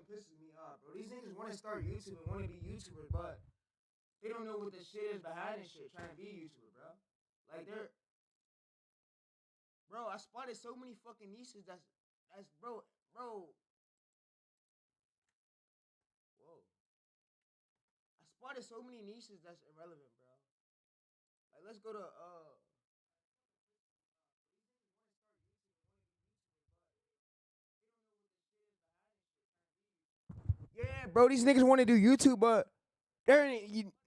pisses me off, bro. These niggas want to start YouTube and want to be YouTubers, but they don't know what the shit is behind this shit trying to be a YouTuber, bro. Like, bro, I spotted so many fucking niches bro. Whoa. I spotted so many niches that's irrelevant, bro. Like, let's go to, yeah, bro, these niggas want to do YouTube, but they're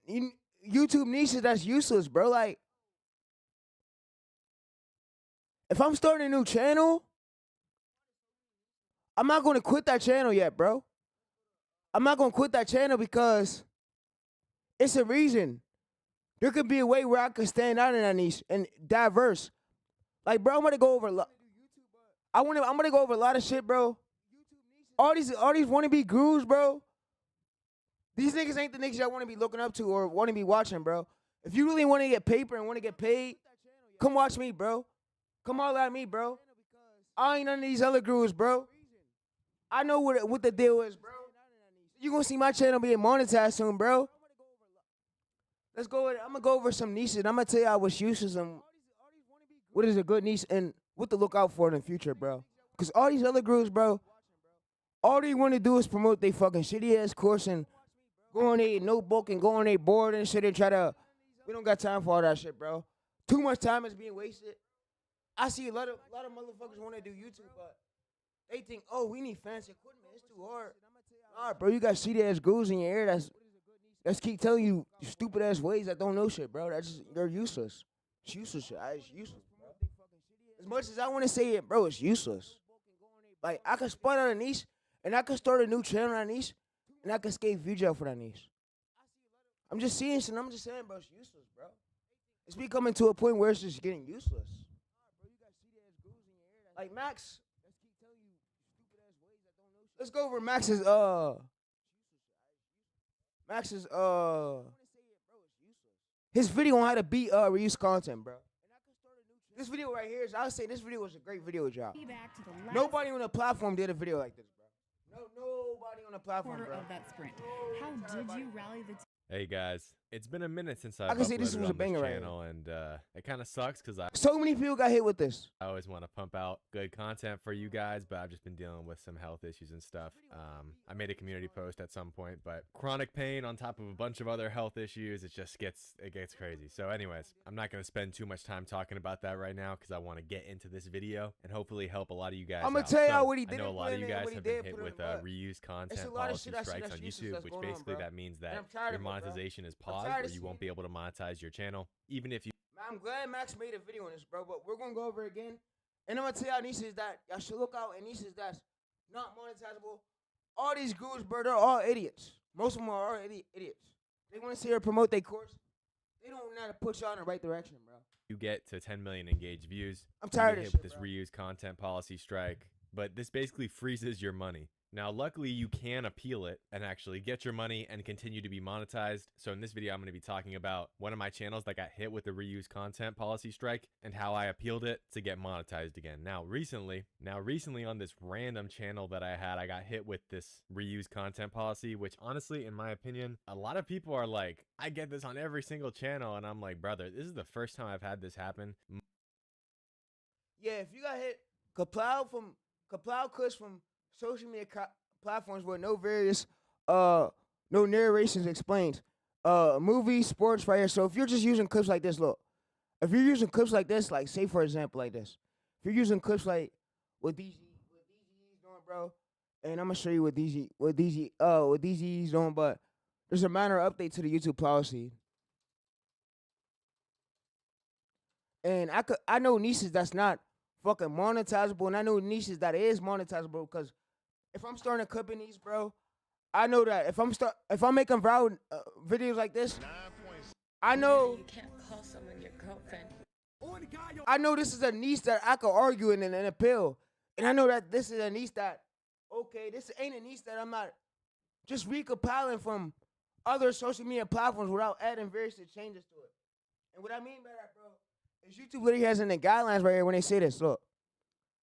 in YouTube niches that's useless, bro. Like, if I'm starting a new channel, I'm not going to quit that channel yet, bro. I'm not going to quit that channel because it's a reason. There could be a way where I could stand out in that niche and diverse. Like, bro, I'm gonna go over a lot. I'm gonna go over a lot of shit, bro. All these wannabe gurus, bro. These niggas ain't the niggas y'all want to be looking up to or want to be watching, bro. If you really want to get paper and want to get paid, come watch me, bro. Come all at me, bro. I ain't none of these other gurus, bro. I know what the deal is, bro. You gonna see my channel being monetized soon, bro. Let's go. I'm gonna go over some niches. I'm gonna tell y'all what's useless and what is a good niche and what to look out for in the future, bro. Cause all these other groups, bro, all they want to do is promote they fucking shitty ass course and go on a notebook and go on a board and shit and try to. We don't got time for all that shit, bro. Too much time is being wasted. I see a lot of motherfuckers want to do YouTube, but they think, oh, we need fancy equipment. It's too hard. Nah, bro, you got shitty ass gurus in your ear that's keep telling you stupid ass ways that don't know shit, bro. They're useless. It's useless shit. It's useless, bro. As much as I want to say it, bro, it's useless. Like, I could spot out a niche and I could start a new channel on that niche and I could escape view jail for that niche. I'm just seeing shit. I'm just saying, bro, it's useless, bro. It's becoming to a point where it's just getting useless. Like Max. Let's go over Max's his video on how to beat reuse content, bro. This video right here I would say this video was a great video job. Nobody on the platform did a video like this, bro. Nobody on the platform, bro. Of that sprint. How did you rally the Hey guys, it's been a minute since I've I can say this uploaded was a on banger this right channel, and it kind of sucks because So many people got hit with this. I always want to pump out good content for you guys, but I've just been dealing with some health issues and stuff. I made a community post at some point, but chronic pain on top of a bunch of other health issues, it gets crazy. So anyways, I'm not going to spend too much time talking about that right now because I want to get into this video and hopefully help a lot of you guys I'm going out. to tell y'all So, what he did. I know a lot of you guys what he have been did hit put with in, but reuse content a lot of policy shit strikes on useless YouTube, that's which going on, basically bro. that means And that I'm tired your of it, bro. monetization is I'm paused tired or of you won't seeing be able to monetize your channel, even if you I'm glad Max made a video on this, bro, but we're going to go over it again. And I'm going to tell y'all niches that y'all should look out and niches that's not monetizable. All these gurus, bro, they're all idiots. Most of them are all idiots. They want to see her promote their course. They don't know how to push y'all in the right direction, bro. you get to 10 million engaged views, I'm tired you of get hit this with shit, this bro. reuse content policy strike, but this basically freezes your money. Now, luckily, you can appeal it and actually get your money and continue to be monetized. So in this video, I'm going to be talking about one of my channels that got hit with the reuse content policy strike and how I appealed it to get monetized again. Now, recently on this random channel that I had, I got hit with this reuse content policy, which honestly, in my opinion, a lot of people are like, I get this on every single channel. And I'm like, brother, this is the first time I've had this happen. Yeah, if you got hit, Kaplow Kush from social media platforms with no narrations explained. Movies, sports, right here. So if you're just using clips like this, look. If you're using clips like this, like say for example like this. If you're using clips like what DZ's doing, bro, and I'm gonna show you what DZ's doing, but there's a minor update to the YouTube policy. And I know niches that's not fucking monetizable, and I know niches that is monetizable because if I'm starting a clip in these, bro, I know that if I'm making viral videos like this, I know You can't call someone your girlfriend. I know this is a niche that I could argue in and appeal, and I know that this is a niche that this ain't a niche that I'm not just recompiling from other social media platforms without adding various changes to it. And what I mean by that, bro, is YouTube literally has in the guidelines right here when they say this. Look,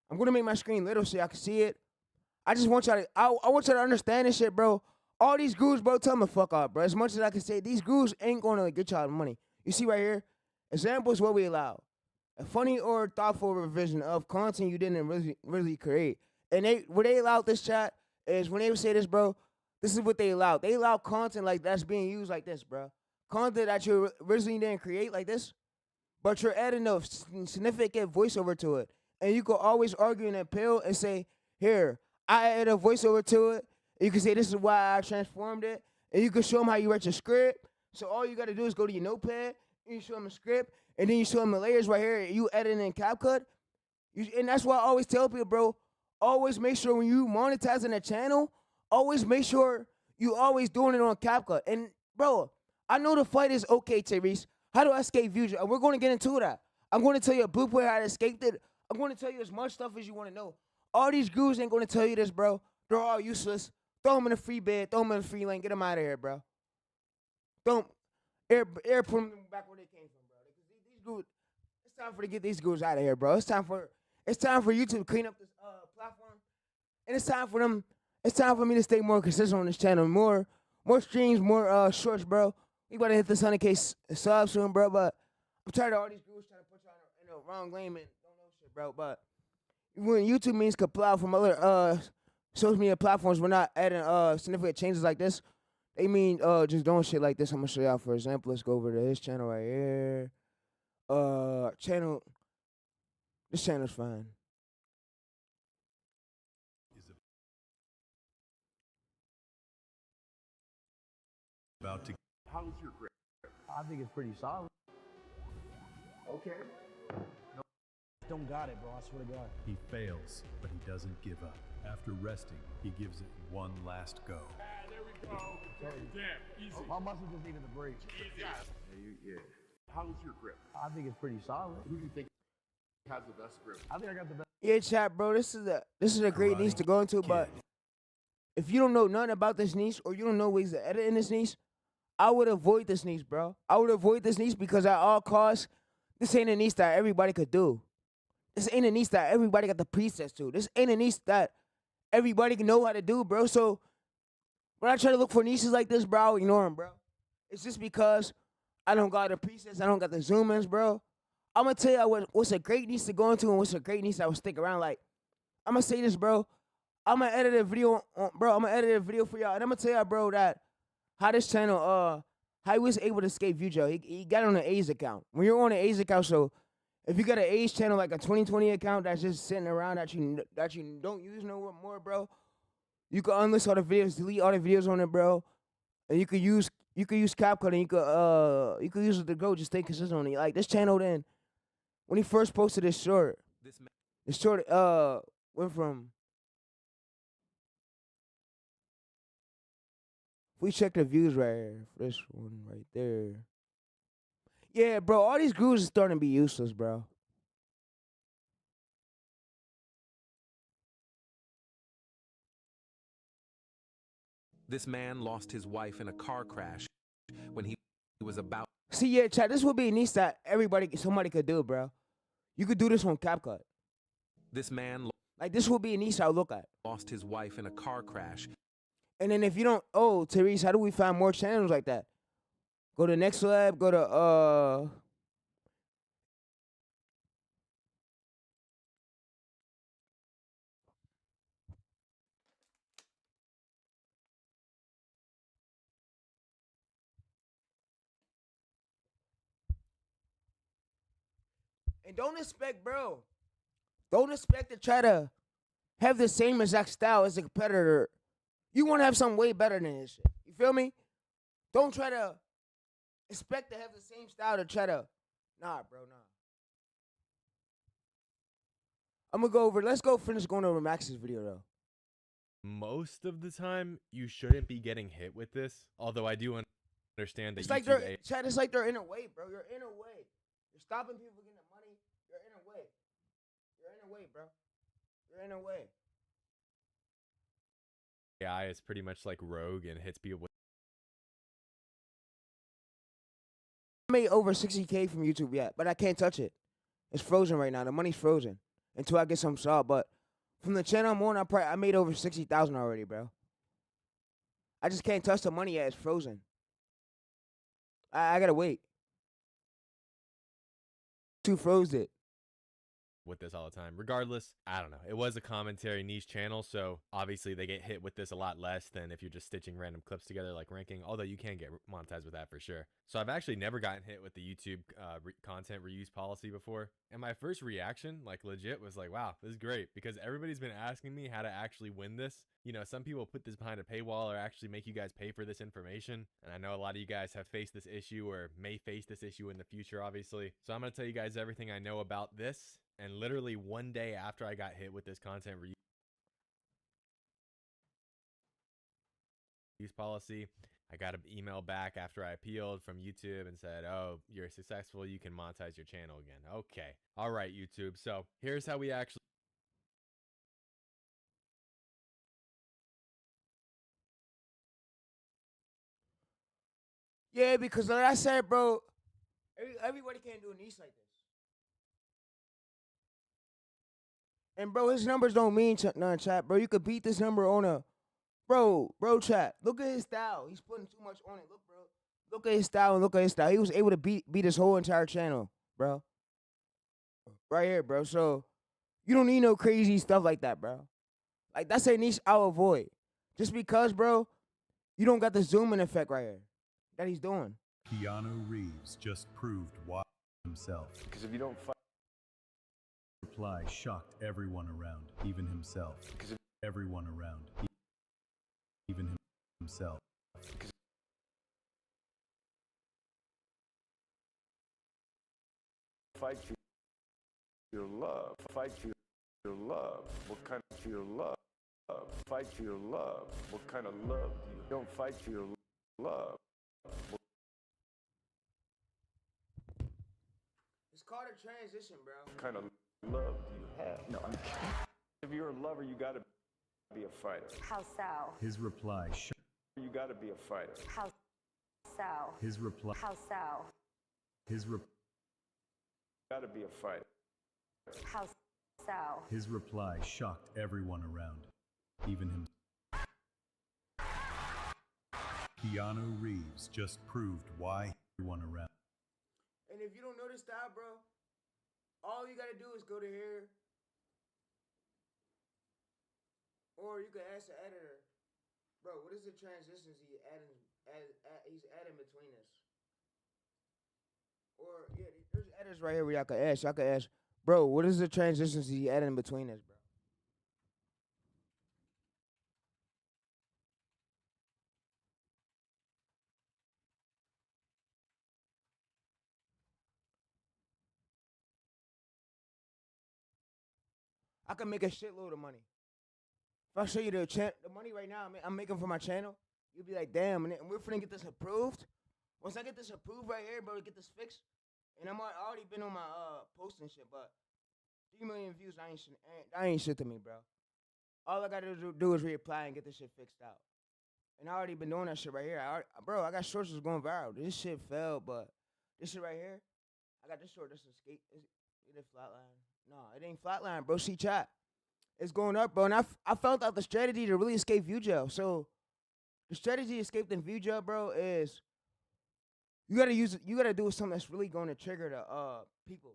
I'm gonna make my screen little so y'all can see it. I just want y'all to, I want y'all to understand this shit, bro. All these gurus, bro, tell me fuck off, bro. As much as I can say, these gurus ain't gonna get y'all the money. You see right here, examples what we allow. A funny or thoughtful revision of content you didn't really create. And what they allowed this chat is when they would say this, bro, this is what they allowed. They allow content like that's being used like this, bro. Content that you originally didn't create like this, but you're adding a significant voiceover to it. And you can always argue and appeal and say, here, I added a voiceover to it. And you can say, this is why I transformed it. And you can show them how you write your script. So all you got to do is go to your notepad, and you show them a script, and then you show them the layers right here. You edit in CapCut. And that's why I always tell people, bro, always make sure when you monetizing a channel, always make sure you always doing it on CapCut. And, bro, I know the fight is okay, TayReese. How do I escape views? And we're going to get into that. I'm going to tell you a blueprint how to escape it. I'm going to tell you as much stuff as you want to know. All these gurus ain't going to tell you this, bro. They're all useless. Throw them in a free bed. Throw them in a free lane. Get them out of here, bro. Don't air put them back where they came from, bro. These gurus, it's time for to get these gurus out of here, bro. It's time for YouTube to clean up this platform. And it's time for them. It's time for me to stay more consistent on this channel. More streams, more shorts, bro. We about to hit the 100K subs soon, bro. But I'm tired of all these gurus trying to put y'all in the wrong lane and don't know shit, bro. But when YouTube means comply from other social media platforms, we're not adding significant changes like this. They mean just doing shit like this. I'm gonna show y'all for example. Let's go over to his channel right here. This channel's fine. About to. How's your grip? I think it's pretty solid. Okay. No, don't got it, bro. I swear to God. He fails, but he doesn't give up. After resting, he gives it one last go. There we go. Damn, easy. My muscle just needed a break. Yeah. How's your grip? I think it's pretty solid. Who do you think has the best grip? I think I got the best. Yeah, chat, bro. This is a great niche to go into, but if you don't know nothing about this niche or you don't know ways to edit in this niche, I would avoid this niche, bro. I would avoid this niche because at all costs, this ain't a niche that everybody could do. This ain't a niche that everybody got the presets to. This ain't a niche that everybody can know how to do, bro. So when I try to look for niches like this, bro, I'll ignore them, bro. It's just because I don't got the presets, I don't got the zoom ins, bro. I'm gonna tell you what's a great niche to go into and what's a great niche that will stick around. Like, I'm gonna say this, bro. I'm gonna edit a video, bro. I'm gonna edit a video for y'all, and I'm gonna tell y'all, bro, that how this channel, how he was able to escape VJo. He got on an A's account. When you're on an A's account, so if you got an A's channel like a 2020 account that's just sitting around that you don't use no more, bro, you can unlist all the videos, delete all the videos on it, bro, and you could use CapCut and you could use it to go. Just stay consistent on it. Like this channel, then when he first posted this short, went from. If we check the views right here, for this one right there. Yeah, bro, all these gurus are starting to be useless, bro. This man lost his wife in a car crash when he was about. See, yeah, chat, this would be a niche that somebody could do, bro. You could do this on CapCut. This man like this would be a niche I would look at. Lost his wife in a car crash. And then if you don't, TayReese, how do we find more channels like that? Go to Next Lab, go to and don't expect to try to have the same exact style as a competitor. You want to have something way better than this shit. You feel me? Don't try to expect to have the same style to try to. Nah, bro, nah. I'm gonna go over. Let's go finish going over Max's video though. Most of the time, you shouldn't be getting hit with this. Although I do understand that It's like it's like they're in a way, bro. You're in a way. You're stopping people from getting the money. You're in a way. You're in a way, bro. You're in a way. AI is pretty much like Rogue and hits people with. I made over 60K from YouTube yet, but I can't touch it. It's frozen right now. The money's frozen until I get some sub. But From the channel I'm on, I made over 60,000 already, bro. I just can't touch the money yet. It's frozen. I gotta wait. Who froze it? With this all the time. Regardless, I don't know. It was a commentary niche channel, so obviously they get hit with this a lot less than if you're just stitching random clips together like ranking, although you can get monetized with that for sure. So I've actually never gotten hit with the YouTube content reuse policy before. And my first reaction, like legit, was like, wow, this is great, because everybody's been asking me how to actually win this. You know, some people put this behind a paywall or actually make you guys pay for this information. And I know a lot of you guys have faced this issue or may face this issue in the future, obviously. So I'm going to tell you guys everything I know about this. And literally one day after I got hit with this content reuse policy, I got an email back after I appealed from YouTube and said, oh, you're successful. You can monetize your channel again. Okay. All right, YouTube. So here's how we actually... Yeah, because like I said, bro, everybody can't do a niche like this. And bro, his numbers don't mean none, chat, bro. You could beat this number on a, bro, chat. Look at his style. He's putting too much on it. Look, bro. Look at his style and look at his style. He was able to beat his whole entire channel, bro. Right here, bro. So you don't need no crazy stuff like that, bro. Like that's a niche I'll avoid. Just because, bro, you don't got the zooming effect right here that he's doing. Keanu Reeves just proved why himself. Because if you don't fight, Reply shocked everyone around, even himself. because if Everyone around, even himself. fight for your love, fight for your love. What kind of your love? Fight for your love. What kind of love do you don't fight for your love? It's called a transition, bro. What kind of love do you have? No, I'm kidding. If you're a lover, you gotta be a fighter. How so? His reply shocked. You gotta be a fighter. How so? His reply. How so? His reply. Gotta be a fighter. How so? His reply shocked everyone around, even him. Keanu Reeves just proved why everyone around. And if you don't know this style, bro, all you gotta do is go to here, or you can ask the editor, bro, what is the transitions he's adding between this? Or yeah, there's editors right here where y'all can ask. Y'all can ask, bro, what is the transitions he adding between this, bro? I can make a shitload of money. If I show you the money right now I'm making for my channel, you'll be like, damn, and we're finna get this approved. Once I get this approved right here, bro, to get this fixed, and I'm already been on my post and shit, but 3 million views, I ain't shit to me, bro. All I gotta do is reapply and get this shit fixed out. And I already been doing that shit right here. Bro, I got shorts that's going viral. This shit fell, but this shit right here, I got this short that's escape. Is it flatline? No, it ain't flatline, bro. See, chat. It's going up, bro. And I found out the strategy to really escape view jail. So the strategy to escape the view jail, bro, is you gotta do something that's really going to trigger the people.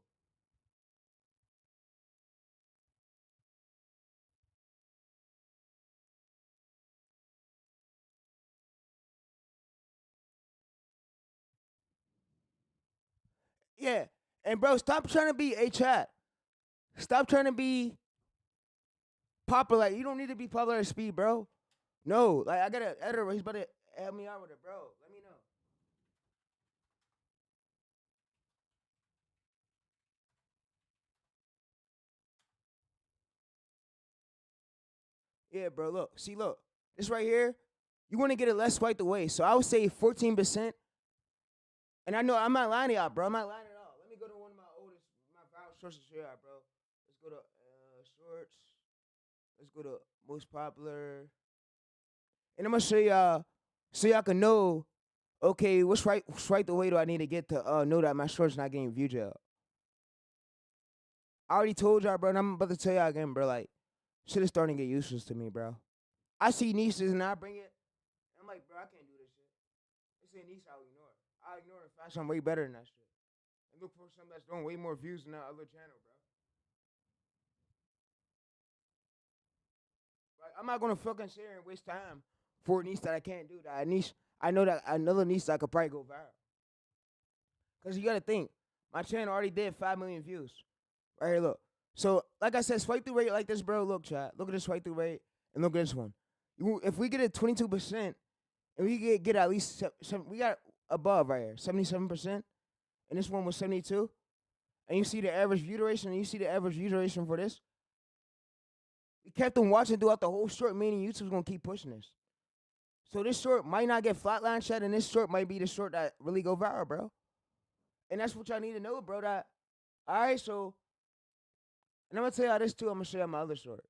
Yeah. And bro, stop trying to be a chat. Stop trying to be popular. You don't need to be popular at speed, bro. No, like I got an editor. He's about to help me out with it, bro. Let me know. Yeah, bro. Look, see, look. This right here, you want to get it less swiped away. So I would say 14%. And I know I'm not lying to y'all, bro. I'm not lying at all. Let me go to one of my viral sources here, bro. Let's go to shorts. Let's go to most popular. And I'm gonna show y'all so y'all can know, okay, what's right the way do I need to get to know that my shorts not getting view jail. I already told y'all, bro, and I'm about to tell y'all again, bro. Like, shit is starting to get useless to me, bro. I see niches and I bring it. I'm like, bro, I can't do this shit. It's a niche I'll ignore. I ignore it fast. I'm way better than that shit. And look for something that's doing way more views than that other channel, bro. Like, I'm not gonna fucking sit here and waste time for a niche that I can't do. That niche, I know that another niche that could probably go viral. Cause you gotta think, my channel already did 5 million views. Right here, look. So, like I said, swipe through rate like this, bro. Look, chat. Look at this swipe through rate, and look at this one. If we get a 22%, and we get at least we got above right here, 77%, and this one was 72. And you see the average view duration, and you see the average view duration for this. We kept them watching throughout the whole short, meaning YouTube's gonna keep pushing this. So this short might not get flatline chat, and this short might be the short that really go viral, bro. And that's what y'all need to know, bro. That all right, so, and I'm gonna tell y'all this too. I'm gonna show y'all my other short,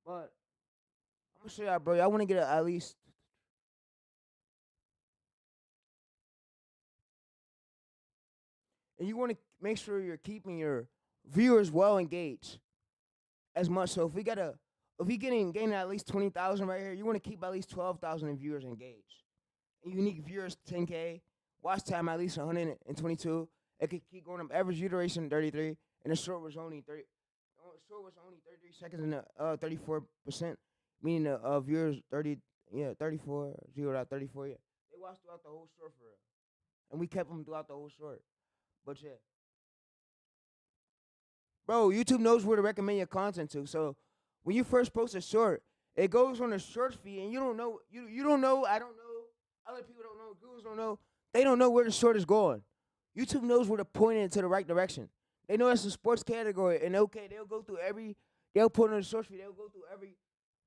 but I'm gonna show y'all, bro. Y'all want to get at least. And you want to make sure you're keeping your viewers well engaged as much. So if we gaining at least 20,000 right here, you want to keep at least 12,000 viewers engaged. And unique viewers 10K, watch time at least 122. It could keep going up. Average view duration 33, and the short was only 30. Short was only 33 seconds and 34%, meaning the viewers 34 0.34. Yeah, they watched throughout the whole short for real, and we kept them throughout the whole short. But yeah, bro, YouTube knows where to recommend your content to. So when you first post a short, it goes on the short feed, and you don't know. You don't know. I don't know. Other people don't know. Gurus don't know. They don't know where the short is going. YouTube knows where to point it to the right direction. They know it's a sports category, and okay, they'll go through they'll put on the short feed. They'll go through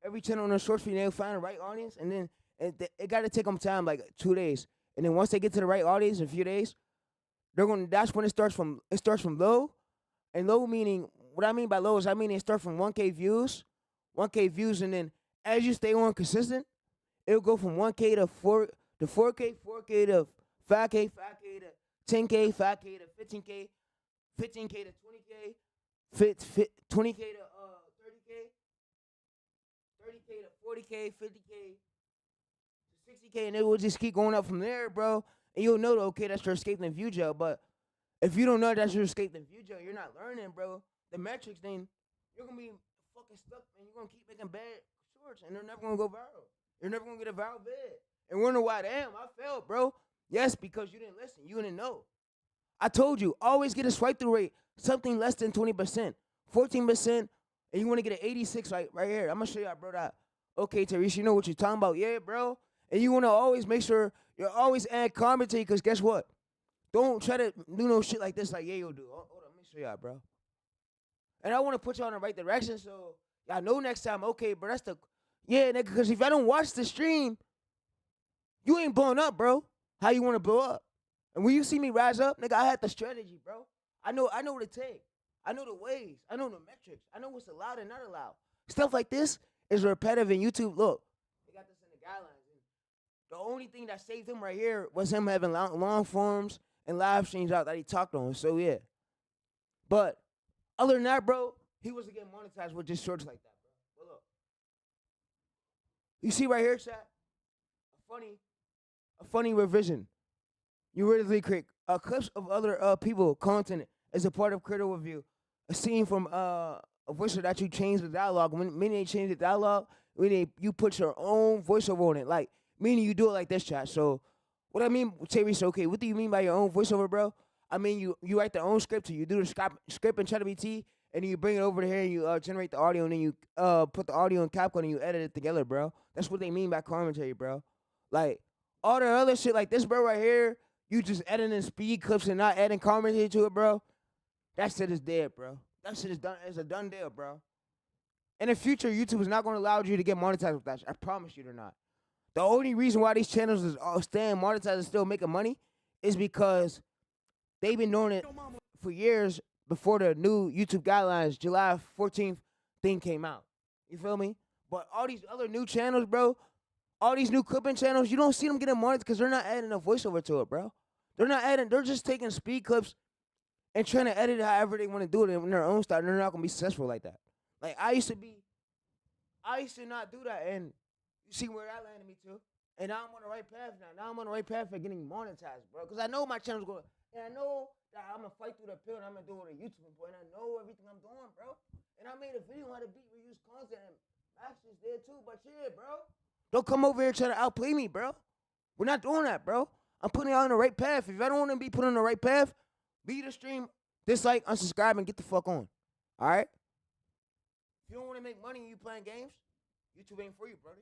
every channel on the short feed. And they'll find the right audience, and then it got to take them time, like 2 days. And then once they get to the right audience in a few days, that's when it starts from low, and low meaning, what I mean by low is it starts from 1K views, and then as you stay on consistent, it'll go from 1K to 4K, 4K to 5K, 5K to 10K, 5K to 15K, 15K to 20K, 20K to 30K, 30K to 40K, 50K to 60K, and it will just keep going up from there, bro. And you'll know, okay, that's your escape and view gel. But if you don't know that's your escape and view gel, you're not learning, bro. The metrics, then you're going to be fucking stuck, and you're going to keep making bad shorts, and they're never going to go viral. You're never going to get a viral vid. And wonder why, damn, I failed, bro. Yes, because you didn't listen. You didn't know. I told you, always get a swipe through rate, something less than 20%, 14%, and you want to get an 86 right here. I'm going to show y'all, bro, that, okay, TayReese, you know what you're talking about. Yeah, bro. And you want to always make sure you're always add commentary, because guess what? Don't try to do no shit like this like Yayo do. Hold on, let me show y'all, bro. And I want to put y'all in the right direction so y'all know next time, okay, bro, that's the, yeah, nigga, because if I don't watch the stream, you ain't blowing up, bro. How you want to blow up? And when you see me rise up, nigga, I had the strategy, bro. I know what it takes. I know the ways. I know the metrics. I know what's allowed and not allowed. Stuff like this is repetitive in YouTube. Look, they got this in the guidelines. The only thing that saved him right here was him having long forms and live streams out that he talked on. So, yeah. But other than that, bro, he wasn't getting monetized with just shorts like that, bro. But look. You see right here, chat? A funny revision. You really create clips of other people content as a part of creator review. A scene from a voiceover that you change the dialogue. When they change the dialogue, you put your own voiceover on it. Like, meaning you do it like this, chat. So, what I mean, TayReese, okay, what do you mean by your own voiceover, bro? I mean, you write the own script, you do the script in ChatGPT, and then you bring it over here and you generate the audio, and then you put the audio in CapCut and you edit it together, bro. That's what they mean by commentary, bro. Like, all the other shit like this, bro, right here, you just editing speed clips and not adding commentary to it, bro. That shit is dead, bro. That shit is done. It's a done deal, bro. In the future, YouTube is not going to allow you to get monetized with that shit. I promise you they're not. The only reason why these channels is staying monetized and still making money is because they've been doing it for years before the new YouTube guidelines, July 14th thing came out. You feel me? But all these other new channels, bro, all these new clipping channels, you don't see them getting monetized because they're not adding a voiceover to it, bro. They're just taking speed clips and trying to edit it however they want to do it in their own style. They're not going to be successful like that. Like I used to not do that, and you see where that landed me to. And now I'm on the right path now. Now I'm on the right path for getting monetized, bro. Because I know my channel's going, and I know that I'm gonna fight through the pill, and I'm gonna do it with a YouTube boy, and I know everything I'm doing, bro. And I made a video on how to beat reuse content, and Max is there too. But yeah, bro, don't come over here and try to outplay me, bro. We're not doing that, bro. I'm putting y'all on the right path. If I don't want to be put on the right path, leave the stream, dislike, unsubscribe, and get the fuck on. All right? If you don't want to make money and you playing games, YouTube ain't for you, brother.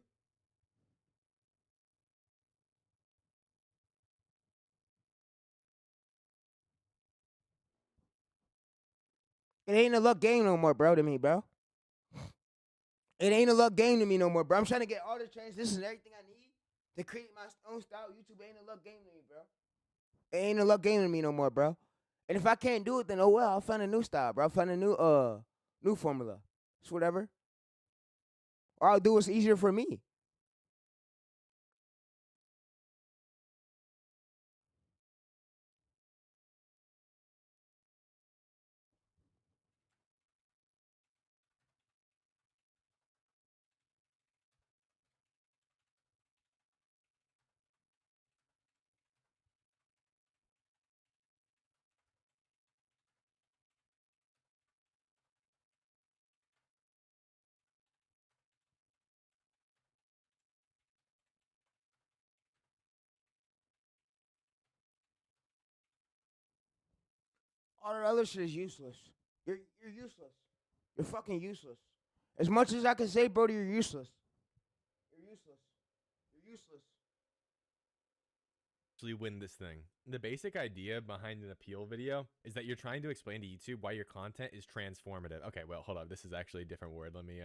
It ain't a luck game no more, bro, to me, bro. It ain't a luck game to me no more, bro. I'm trying to get all the transitions and everything I need to create my own style. YouTube ain't a luck game to me, bro. It ain't a luck game to me no more, bro. And if I can't do it, then oh well, I'll find a new style, bro. I'll find a new formula. It's whatever. Or I'll do what's easier for me. All the other shit is useless. You're useless. You're fucking useless. As much as I can say, Brody, you're useless. You're useless. You're useless. Actually win this thing. The basic idea behind an appeal video is that you're trying to explain to YouTube why your content is transformative. Okay, well, hold on. This is actually a different word. Let me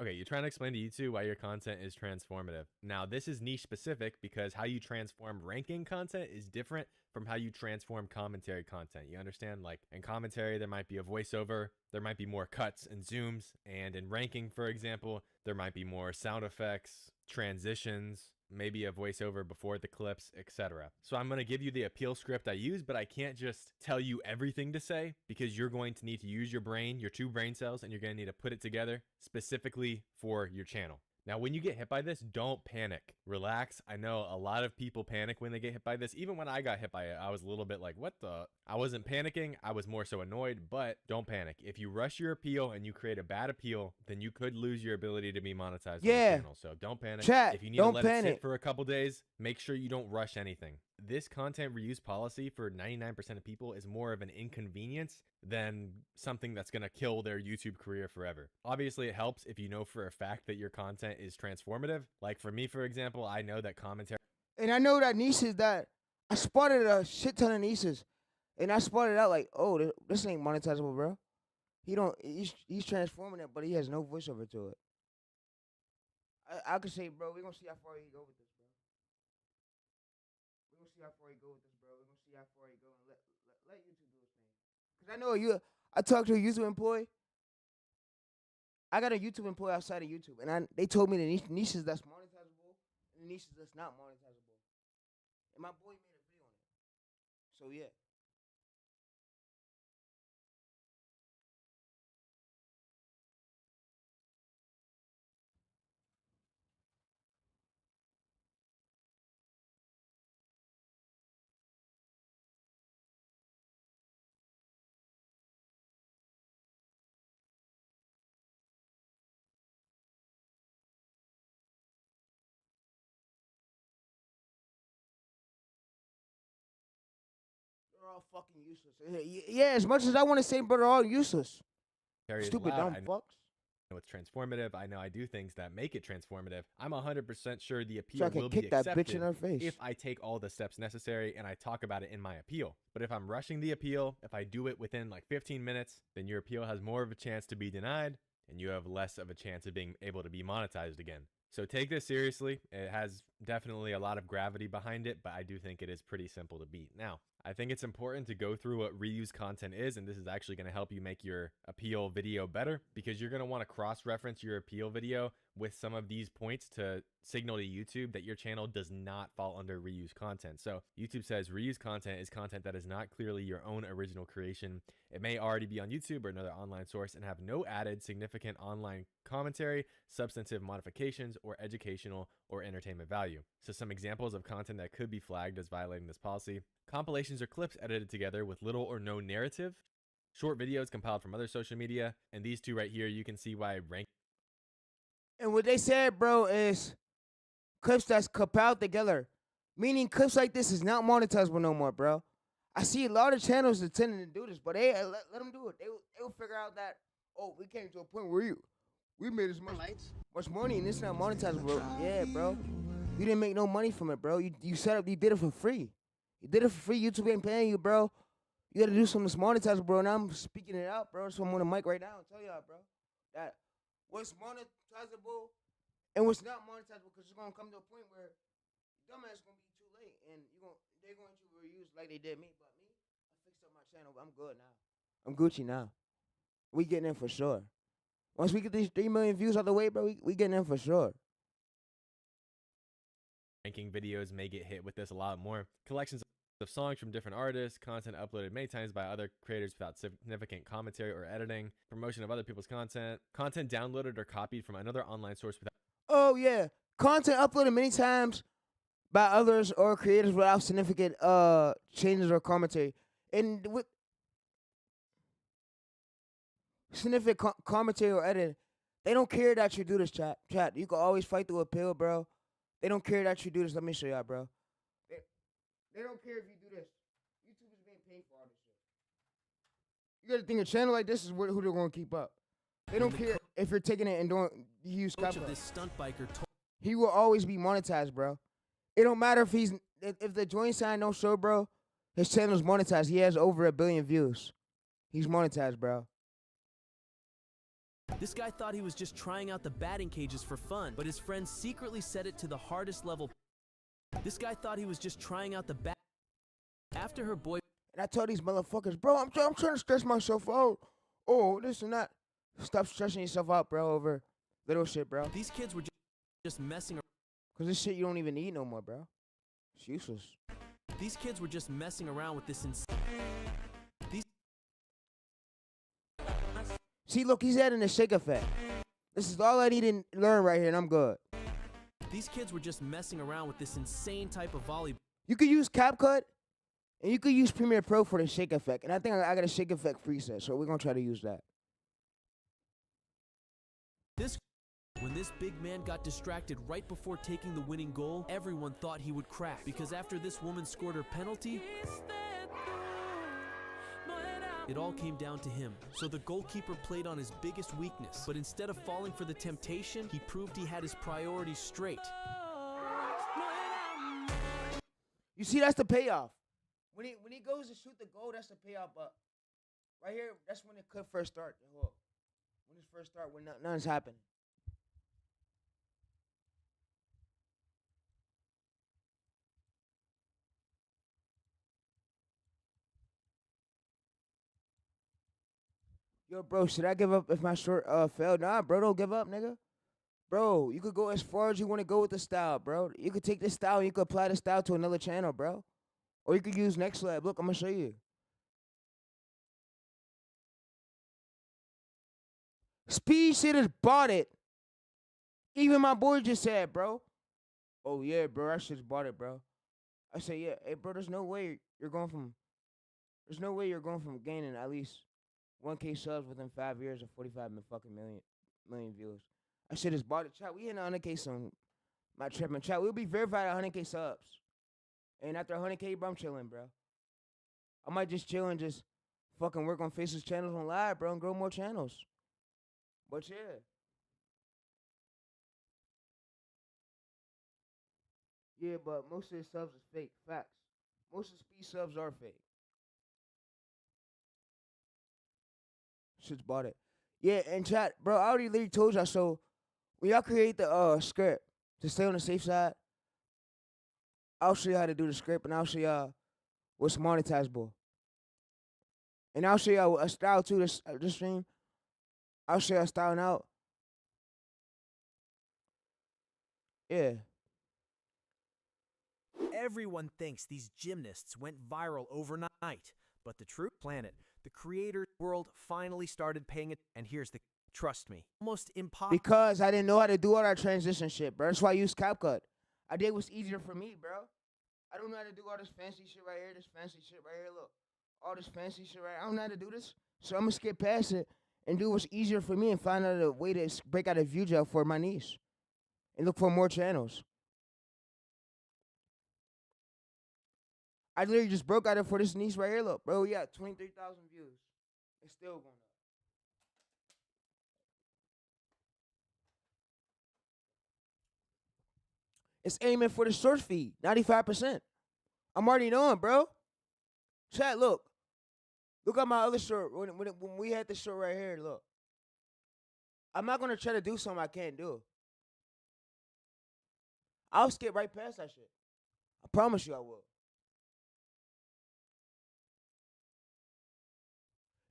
Okay, you're trying to explain to YouTube why your content is transformative. Now, this is niche specific because how you transform ranking content is different from how you transform commentary content. You understand? Like in commentary, there might be a voiceover, there might be more cuts and zooms, and in ranking, for example, there might be more sound effects, transitions, maybe a voiceover before the clips, etc. So I'm going to give you the appeal script I use, but I can't just tell you everything to say because you're going to need to use your brain, your two brain cells, and you're going to need to put it together specifically for your channel. Now, when you get hit by this, don't panic. Relax. I know a lot of people panic when they get hit by this. Even when I got hit by it, I was a little bit like, what the? I wasn't panicking. I was more so annoyed, but don't panic. If you rush your appeal and you create a bad appeal, then you could lose your ability to be monetized on the channel. So don't panic. Chat, if you need don't to let panic. it sit for a couple days, make sure you don't rush anything. This content reuse policy for 99% of people is more of an inconvenience than something that's going to kill their YouTube career forever. Obviously, it helps if you know for a fact that your content is transformative. Like for me, for example, I know that commentary. And I know that nieces that I spotted a shit ton of nieces, and I spotted out like, oh, this ain't monetizable, bro. He's transforming it, but he has no voiceover to it. I could say, bro, we're gonna see how far he go with this, bro. We're gonna see how far he go with this, bro. We're gonna see how far he go and let YouTube do his thing. Cause I know I talked to a YouTube employee. I got a YouTube employee outside of YouTube, and they told me the niches that's monetizable and the niches that's not monetizable. And my boy made a video on it. So yeah. They're all fucking useless. Yeah, as much as I want to say, but they're all useless. Stupid dumb fucks. know it's transformative. I know I do things that make it transformative. I'm 100% sure the appeal So I can will be kick that accepted bitch in her face. if I take all the steps necessary and I talk about it in my appeal. But if I'm rushing the appeal, if I do it within like 15 minutes, then your appeal has more of a chance to be denied and you have less of a chance of being able to be monetized again. So take this seriously. It has definitely a lot of gravity behind it, but I do think it is pretty simple to beat. Now, I think it's important to go through what reuse content is, and this is actually going to help you make your appeal video better, because you're going to want to cross-reference your appeal video with some of these points to signal to YouTube that your channel does not fall under reuse content. So YouTube says reuse content is content that is not clearly your own original creation. It may already be on YouTube or another online source and have no added significant online commentary, substantive modifications, or educational or entertainment value. So some examples of content that could be flagged as violating this policy: compilations or clips edited together with little or no narrative, short videos compiled from other social media, and these two right here, you can see why rank. And what they said, bro, is clips that's compiled together. Meaning clips like this is not monetizable no more, bro. I see a lot of channels intending to do this, but they let them do it. They'll figure out that, oh, we came to a point where we made as much money and it's not monetizable, bro. Yeah, bro. You didn't make no money from it, bro. You did it for free. You did it for free. YouTube ain't paying you, bro. You gotta do something that's monetizable, bro. And I'm speaking it out, bro. So I'm on the mic right now and tell y'all, bro, that what's monetizable and what's not monetizable, because it's gonna come to a point where dumbass gonna be too late, and they're going to reuse like they did me. But me, I fixed up my channel. I'm good now. I'm Gucci now. We getting in for sure. Once we get these 3 million views out the way, bro, we getting in for sure. Ranking videos may get hit with this a lot more. Collections of songs from different artists, content uploaded many times by other creators without significant commentary or editing, promotion of other people's content, content downloaded or copied from another online source without. Oh yeah, content uploaded many times by others or creators without significant changes or commentary, and with significant commentary or editing. They don't care that you do this, chat. You can always fight through appeal, bro. They don't care that you do this. Let me show y'all, bro. They don't care if you do this. YouTube is being paid for all this shit. You gotta think a channel like this is who they're gonna keep up. They don't care if you're taking it and don't use copyright. This stunt biker he will always be monetized, bro. It don't matter if the joint sign don't show, bro. His channel's monetized. He has over 1 billion views. He's monetized, bro. This guy thought he was just trying out the batting cages for fun, but his friends secretly set it to the hardest level. This guy thought he was just trying out the bat. After her boy. And I told these motherfuckers, bro, I'm trying to stress myself out. Oh, this and that. Stop stressing yourself out, bro, over little shit, bro. These kids were just messing around. Because this shit you don't even need no more, bro. It's useless. These kids were just messing around with this See, look, he's adding the shake effect. This is all I need to learn right here, and I'm good. These kids were just messing around with this insane type of volleyball. You could use CapCut, and you could use Premiere Pro for the shake effect. And I think I got a shake effect preset, so we're going to try to use that. When this big man got distracted right before taking the winning goal, everyone thought he would crack. Because after this woman scored her penalty, it all came down to him. So the goalkeeper played on his biggest weakness. But instead of falling for the temptation, he proved he had his priorities straight. You see, that's the payoff. When he goes to shoot the goal, that's the payoff. But right here, that's when it could first start. When it first start, when nothing's happening. Yo, bro, should I give up if my short failed? Nah, bro, don't give up, nigga. Bro, you could go as far as you want to go with the style, bro. You could take this style and you could apply the style to another channel, bro. Or you could use Next Lab. Look, I'm going to show you. Speed shit has bought it. Even my boy just said, bro. Oh, yeah, bro, I shit's bought it, bro. I say, yeah, hey, bro, there's no way you're going from gaining at least 1K subs within 5 years of 45 million views. I should have bought it. Chat, we in 100K soon. My tripping. Chat, we'll be verified at 100K subs. And after 100K, bro, I'm chilling, bro. I might just chill and just fucking work on Faceless channels on live, bro, and grow more channels. But yeah. Yeah, but most of the subs is fake. Facts. Most of the speed subs are fake. Shit's bought it. Yeah, and chat, bro, I already literally told y'all, so when y'all create the script to stay on the safe side, I'll show you how to do the script, and I'll show y'all what's monetizable. And I'll show y'all a style too. This stream, I'll show y'all styling out. Yeah. Everyone thinks these gymnasts went viral overnight, but the true planet, the creator world finally started paying it. And here's the, trust me, almost impossible. Because I didn't know how to do all that transition shit, bro. That's why I used CapCut. I did what's easier for me, bro. I don't know how to do all this fancy shit right here, this fancy shit right here. Look, all this fancy shit right here. I don't know how to do this, so I'm gonna skip past it and do what's easier for me and find out a way to break out a view job for my niche and look for more channels. I literally just broke out it for this niche right here. Look, bro, we got 23,000 views. It's still going up. It's aiming for the source feed, 95%. I'm already knowing, bro. Chat, look. Look at my other short. When we had this short right here, look. I'm not going to try to do something I can't do. I'll skip right past that shit. I promise you I will.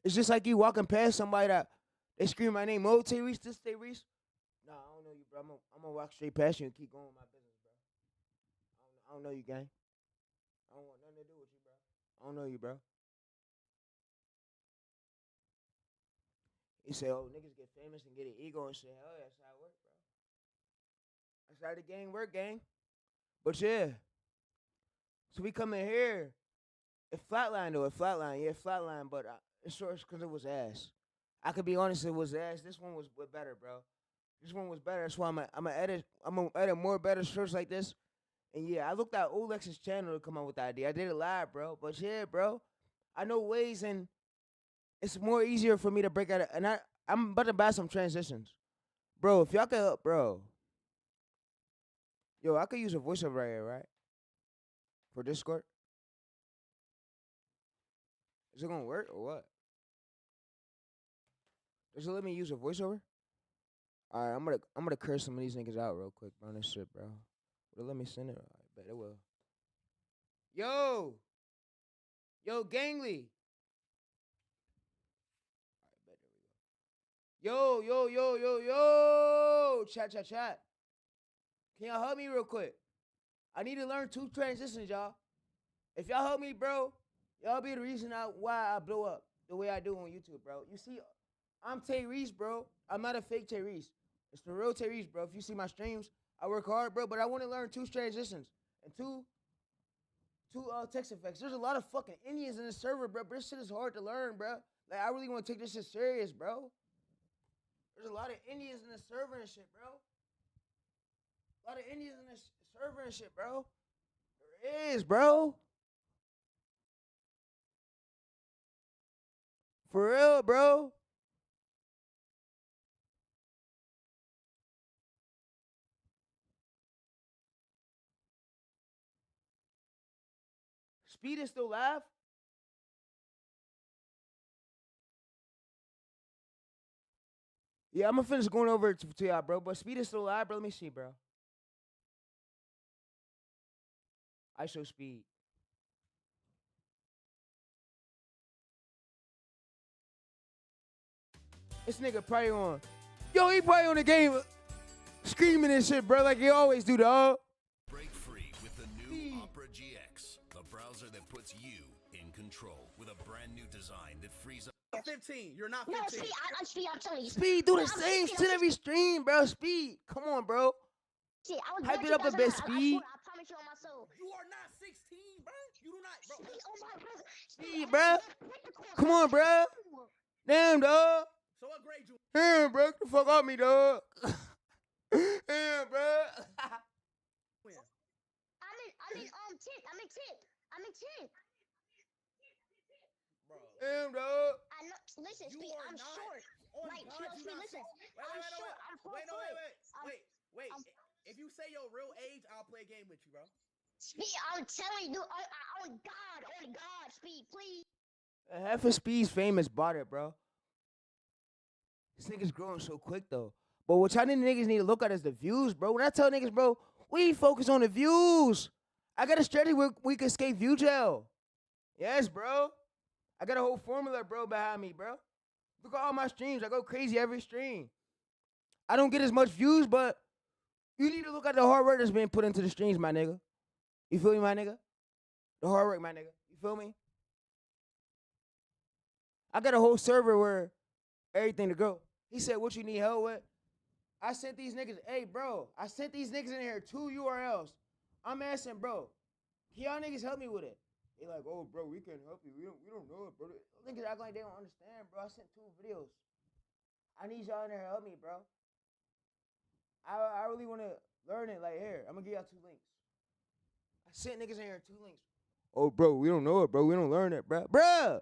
It's just like you walking past somebody that they scream my name, oh, TayReese, this TayReese. Nah, I don't know you, bro. I'm gonna walk straight past you and keep going with my business, bro. I don't know you, gang. I don't want nothing to do with you, bro. I don't know you, bro. He said, oh, niggas get famous and get an ego and shit. Hell yeah, that's how it work, bro. That's how the gang work, gang. But yeah. So we come in here. It flatlined, though. It flatlined. Yeah, flatlined, but it's short because it was ass. I could be honest, it was ass. This one was better, bro. This one was better. That's why I'm gonna edit more better shorts like this. And yeah, I looked at Olex's channel to come up with the idea. I did it live, bro. But yeah, bro, I know ways, and it's more easier for me to break out. And I'm about to buy some transitions, bro. If y'all could help, bro. Yo, I could use a voiceover right here, right? For Discord. Is it gonna work or what? Does it let me use a voiceover? All right, I'm gonna curse some of these niggas out real quick, bro. This shit, bro. Will it let me send it? I bet it will. Yo, Gangly. All right, bet there we go. Yo. Chat. Can y'all help me real quick? I need to learn 2 transitions, y'all. If y'all help me, bro, y'all be the reason why I blow up the way I do on YouTube, bro. You see, I'm TayReese, bro. I'm not a fake TayReese. It's the real TayReese, bro. If you see my streams, I work hard, bro. But I want to learn 2 transitions and two text effects. There's a lot of fucking Indians in the server, bro. But this shit is hard to learn, bro. Like, I really want to take this shit serious, bro. There's a lot of Indians in the server and shit, bro. A lot of Indians in the server and shit, bro. There is, bro. For real, bro. Speed is still live? Yeah, I'm gonna finish going over to y'all, bro. But Speed is still live, bro. Let me see, bro. I show Speed. This nigga probably on. Yo, he probably on the game screaming and shit, bro, like he always do, dog. Break free with the new Opera GX, the browser that puts you in control with a brand new design that frees up. 15. You're not 15. No, Speed, I'm telling you. Speed do the same shit every stream, bro. Speed, come on, bro. Shit, I was hype it up a bit, Speed. I promise you on my soul. You are not 16, bro. You do not, bro. Speed, oh my brother. Speed, bro. Come on, bro. Damn, dog. So what grade you? Damn, bro. Get the fuck off me, dog. Damn, bro. I'm in 10th. Bro. Damn, dog. I know. Listen, Speed, I'm short. Like, Speed, listen. I'm short. I'm 4 foot. Wait. If you say your real age, I'll play a game with you, bro. Speed, I'm telling you, on God, Speed, please. Half of Speed's fame is bought it, bro. This nigga's growing so quick, though. But what y'all niggas need to look at is the views, bro. When I tell niggas, bro, we focus on the views. I got a strategy where we can escape view jail. Yes, bro. I got a whole formula, bro, behind me, bro. Look at all my streams. I go crazy every stream. I don't get as much views, but you need to look at the hard work that's being put into the streams, my nigga. You feel me, my nigga? The hard work, my nigga. You feel me? I got a whole server where everything to go. He said, what you need help with? I sent these niggas, hey, bro, I sent these niggas in here 2 URLs. I'm asking, bro, can y'all niggas help me with it? They like, oh, bro, we can't help you. We don't know it, bro. Niggas act like they don't understand, bro. I sent 2 videos. I need y'all in there to help me, bro. I really want to learn it. Like, here, I'm going to give y'all 2 links. I sent niggas in here 2 links. Oh, bro, we don't know it, bro. We don't learn it, bro. Bruh,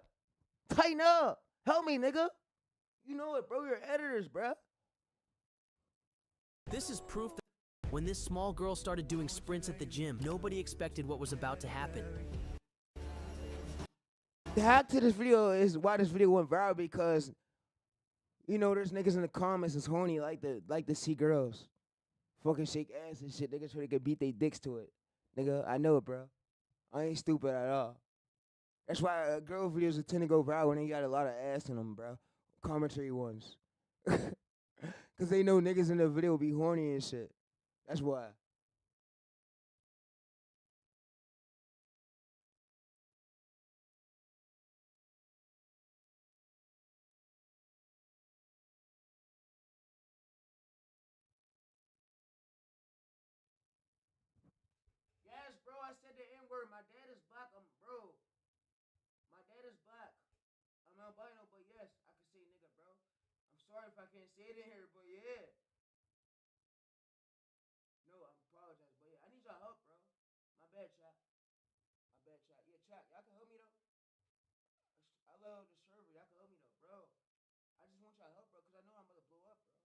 tighten up. Help me, nigga. You know it, bro. You're editors, bro. This is proof that when this small girl started doing sprints at the gym, nobody expected what was about to happen. The hack to this video is why this video went viral because, you know, there's niggas in the comments that's horny like to see girls fucking shake ass and shit. Niggas so they can beat their dicks to it. Nigga, I know it, bro. I ain't stupid at all. That's why girl videos tend to go viral when they got a lot of ass in them, bro. Commentary ones. Because they know niggas in the video be horny and shit. That's why. Yes, bro, I said the N-word. My dad is black. Bro. My dad is black. I'm albino, but yes, I can say nigga, bro. I'm sorry if I can't say it in here, but yeah. No, I apologize, but yeah, I need y'all help, bro. My bad, chat. My bad, chat. Yeah, chat. Y'all can help me though. I love the server. Y'all can help me though, bro. I just want y'all help, bro, because I know I'm about to blow up, bro.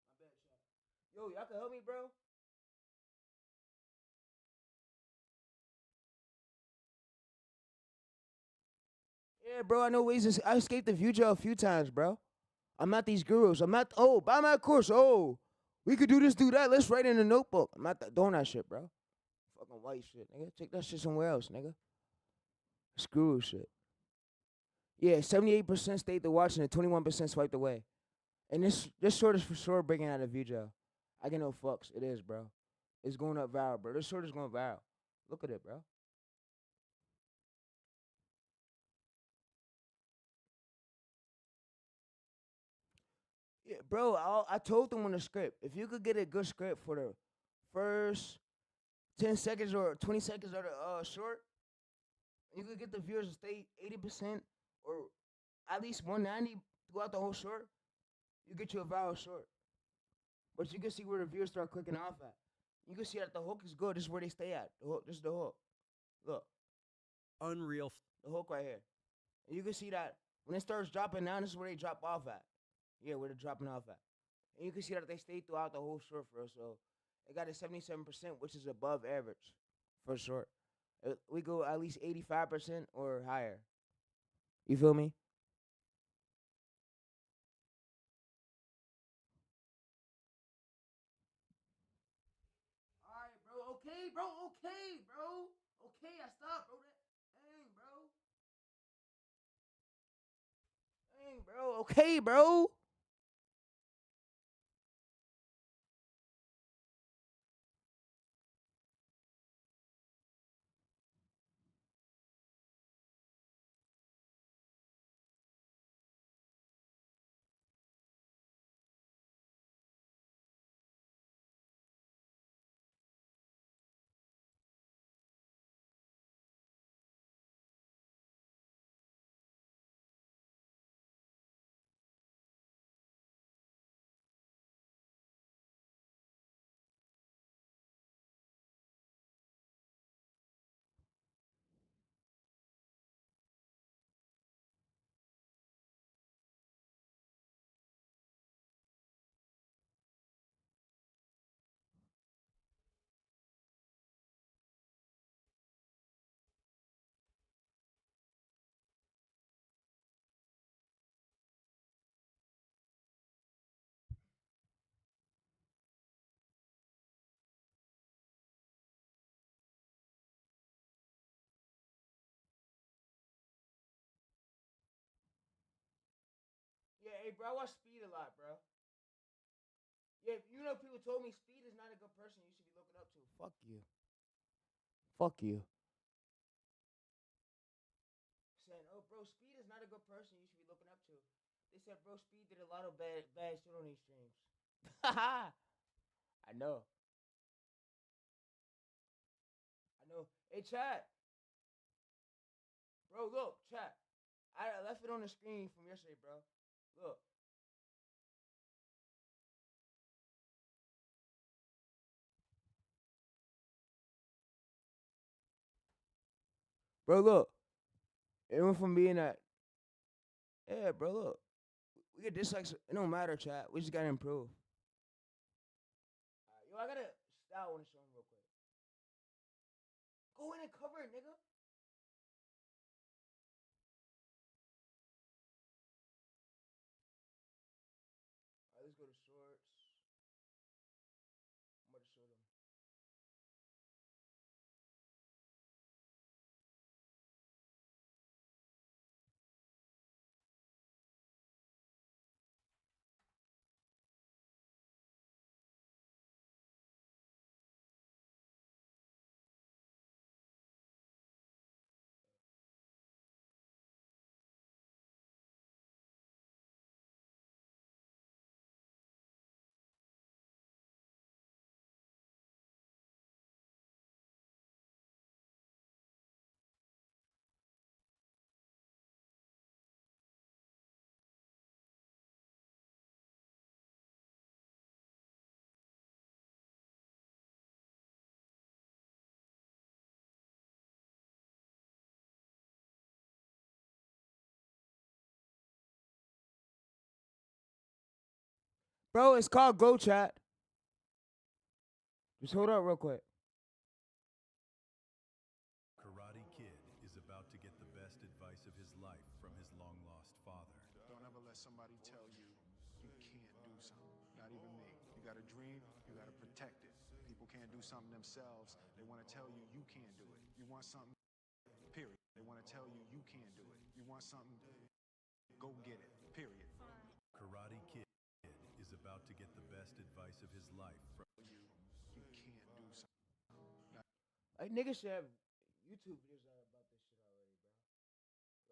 My bad, chat. Yo, y'all can help me, bro. Yeah, bro, I know ways to. I escaped the view jail a few times, bro. I'm not these gurus. I'm not. Oh, buy my course. Oh, we could do this, do that. Let's write in a notebook. I'm not doing that shit, bro. Fucking white shit, nigga. Take that shit somewhere else, nigga. Screw shit. Yeah, 78% stayed to watch and 21% swiped away. And this short is for sure breaking out of view jail. I get no fucks. It is, bro. It's going up viral, bro. This short is going viral. Look at it, bro. Yeah, bro, I told them on the script, if you could get a good script for the first 10 seconds or 20 seconds of the short, you could get the viewers to stay 80% or at least 190 throughout the whole short, you get you a viral short. But you can see where the viewers start clicking off at. You can see that the hook is good. This is where they stay at. The hook, this is the hook. Look. Unreal. The hook right here. And you can see that when it starts dropping down, this is where they drop off at. Yeah, where they're dropping off at. And you can see that they stay throughout the whole short for us. So they got a 77%, which is above average for short. We go at least 85% or higher. You feel me? All right, bro. Okay, bro. Okay, bro. Okay, I stopped, bro. Dang, bro. Dang, bro. Okay, bro. Hey, bro, I watch Speed a lot, bro. Yeah, you know, people told me Speed is not a good person you should be looking up to. Fuck you. Fuck you. Saying, oh, bro, Speed is not a good person you should be looking up to. They said, bro, Speed did a lot of bad shit on these streams. I know. Hey, chat. Bro, look, chat. I left it on the screen from yesterday, bro. Look. Bro, look. It went from being that. Yeah, bro, look. We get dislikes. It don't matter, chat. We just gotta improve. Yo, I gotta style on the show real quick. Go in and cover it, nigga. Alright, let's go to shorts. I'm about to show them. Bro, it's called Go Chat. Just hold up real quick. Karate Kid is about to get the best advice of his life from his long-lost father. Don't ever let somebody tell you you can't do something. Not even me. You got a dream, you got to protect it. People can't do something themselves. They want to tell you you can't do it. You want something, period. They want to tell you you can't do it. You want something, go get it, period. Karate Kid is about to get the best advice of his life from you can't do something. Like, niggas should have YouTube videos out about this shit already, bro.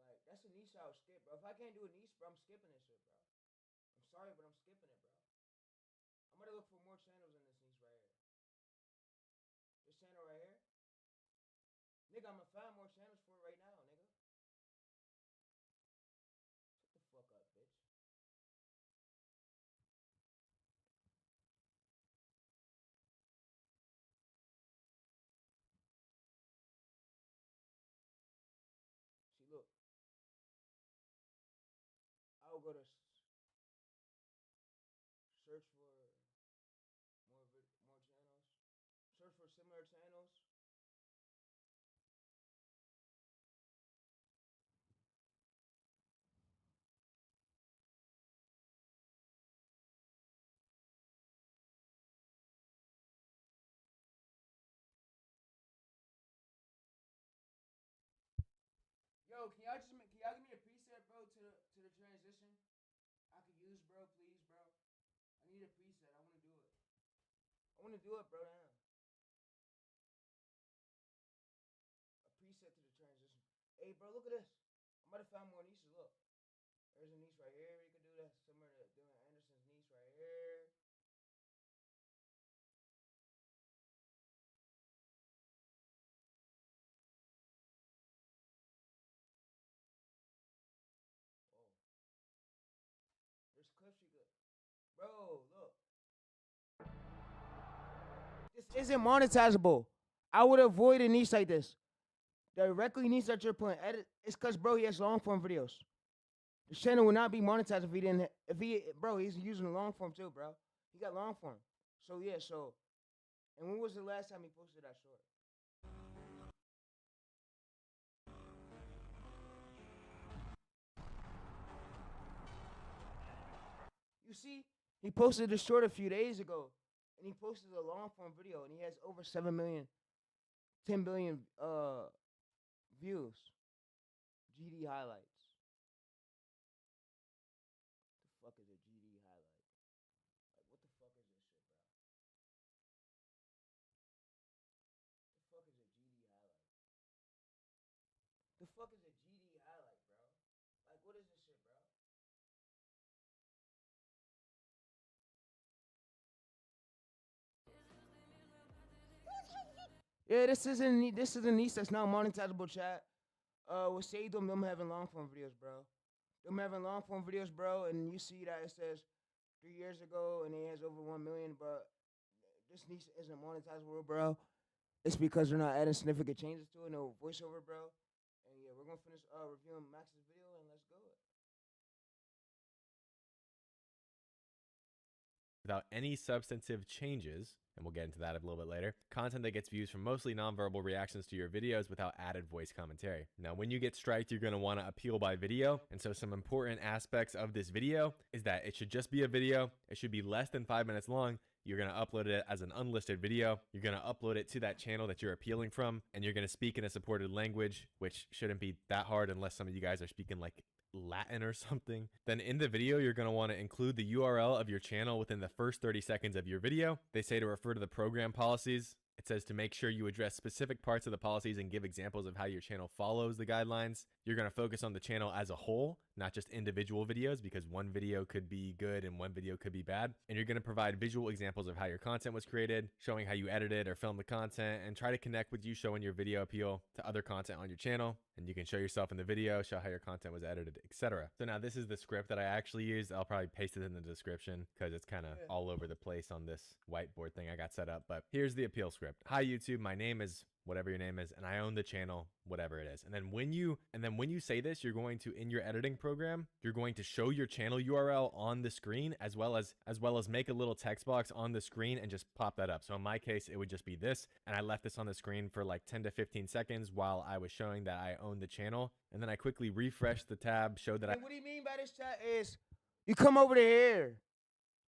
Like, that's a niche I would skip, bro. If I can't do a niche, bro, I'm skipping this shit, bro. I'm sorry, but I'm skipping it, bro. I'm gonna look for more channels in this niche right here. This channel right here. Nigga, I'm gonna find more channels for it right now, nigga. Shut the fuck up, bitch. See, look. I'll go to search for more channels. Search for similar channels. Yo, can y'all give me a preset, bro, to the transition? I could use, bro, please, bro. I need a preset. I want to do it. I want to do it, bro, now. A preset to the transition. Hey, bro, look at this. I'm about to find more niches. Look. There's a niche right here. You can do that similar to doing Anderson's niche right here. Whoa. There's clips you could. Bro, look. This isn't monetizable. I would avoid a niche like this. Directly niche that you're putting. Edit. It's because, bro, he has long form videos. The channel would not be monetized if he didn't. Bro, he's using the long form too, bro. He got long form. So yeah, so. And when was the last time he posted that short? You see, he posted the short a few days ago, and he posted a long form video, and he has over 7 million, 10 billion views. GD highlights. Yeah, this is a niche that's not monetizable, chat. What saved them having long form videos, bro. Them having long form videos, bro, and you see that it says 3 years ago and it has over 1 million, but this niche isn't monetizable, bro. It's because they're not adding significant changes to it, no voiceover, bro. And yeah, we're gonna finish reviewing Max's video and let's go. Without any substantive changes, and we'll get into that a little bit later, content that gets views from mostly nonverbal reactions to your videos without added voice commentary. Now, when you get striked, you're going to want to appeal by video, and so some important aspects of this video is that it should just be a video, it should be less than 5 minutes long, you're going to upload it as an unlisted video, you're going to upload it to that channel that you're appealing from, and you're going to speak in a supported language, which shouldn't be that hard unless some of you guys are speaking like Latin or something. Then in the video, you're going to want to include the URL of your channel within the first 30 seconds of your video. They say to refer to the program policies. It says to make sure you address specific parts of the policies and give examples of how your channel follows the guidelines. You're going to focus on the channel as a whole, not just individual videos, because one video could be good and one video could be bad. And you're going to provide visual examples of how your content was created, showing how you edited or filmed the content, and try to connect with you showing your video appeal to other content on your channel. And you can show yourself in the video, show how your content was edited, etc. So now this is the script that I actually used. I'll probably paste it in the description because it's kind of all over the place on this whiteboard thing I got set up. But here's the appeal script. Hi YouTube, my name is whatever your name is, and I own the channel, whatever it is. And then when you say this, you're going to, in your editing program, you're going to show your channel URL on the screen as well as make a little text box on the screen and just pop that up. So in my case, it would just be this, and I left this on the screen for like 10 to 15 seconds while I was showing that I own the channel. And then I quickly refreshed the tab, showed that What do you mean by this, chat? Is you come over to here,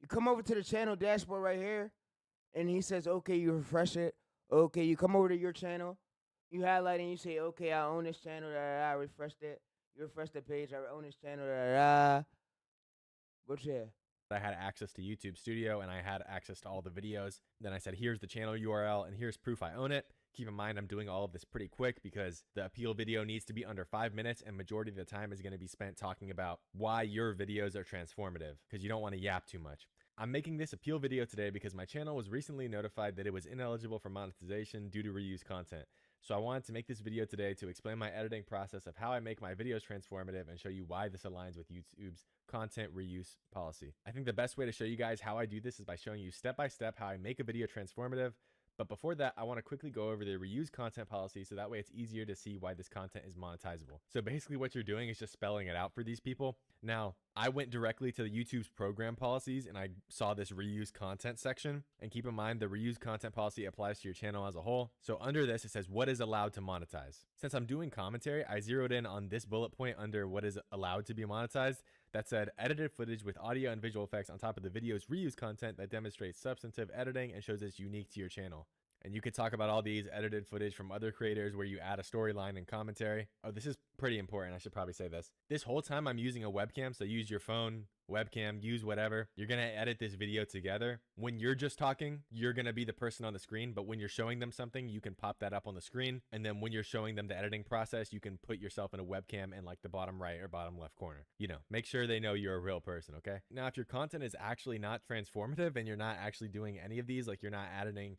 you come over to the channel dashboard right here, and he says, okay, you refresh it. Okay, you come over to your channel, you highlight and you say, okay, I own this channel, I refreshed it. You refresh the page, I own this channel, But yeah. I had access to YouTube Studio and I had access to all the videos. Then I said, here's the channel URL and here's proof I own it. Keep in mind, I'm doing all of this pretty quick because the appeal video needs to be under 5 minutes and majority of the time is going to be spent talking about why your videos are transformative because you don't want to yap too much. I'm making this appeal video today because my channel was recently notified that it was ineligible for monetization due to reused content. So I wanted to make this video today to explain my editing process of how I make my videos transformative and show you why this aligns with YouTube's content reuse policy. I think the best way to show you guys how I do this is by showing you step by step how I make a video transformative. But before that, I want to quickly go over the reuse content policy so that way it's easier to see why this content is monetizable. So basically what you're doing is just spelling it out for these people. Now, I went directly to the YouTube's program policies and I saw this reuse content section. And keep in mind, the reuse content policy applies to your channel as a whole. So under this, it says what is allowed to monetize. Since I'm doing commentary, I zeroed in on this bullet point under what is allowed to be monetized. That said, edited footage with audio and visual effects on top of the video's reuse content that demonstrates substantive editing and shows it's unique to your channel. And you could talk about all these edited footage from other creators where you add a storyline and commentary. Oh, this is pretty important. I should probably say this. This whole time I'm using a webcam, so use your phone, webcam, use whatever. You're going to edit this video together. When you're just talking, you're going to be the person on the screen, but when you're showing them something, you can pop that up on the screen. And then when you're showing them the editing process, you can put yourself in a webcam in like the bottom right or bottom left corner. You know, make sure they know you're a real person, okay? Now, if your content is actually not transformative and you're not actually doing any of these, like you're not adding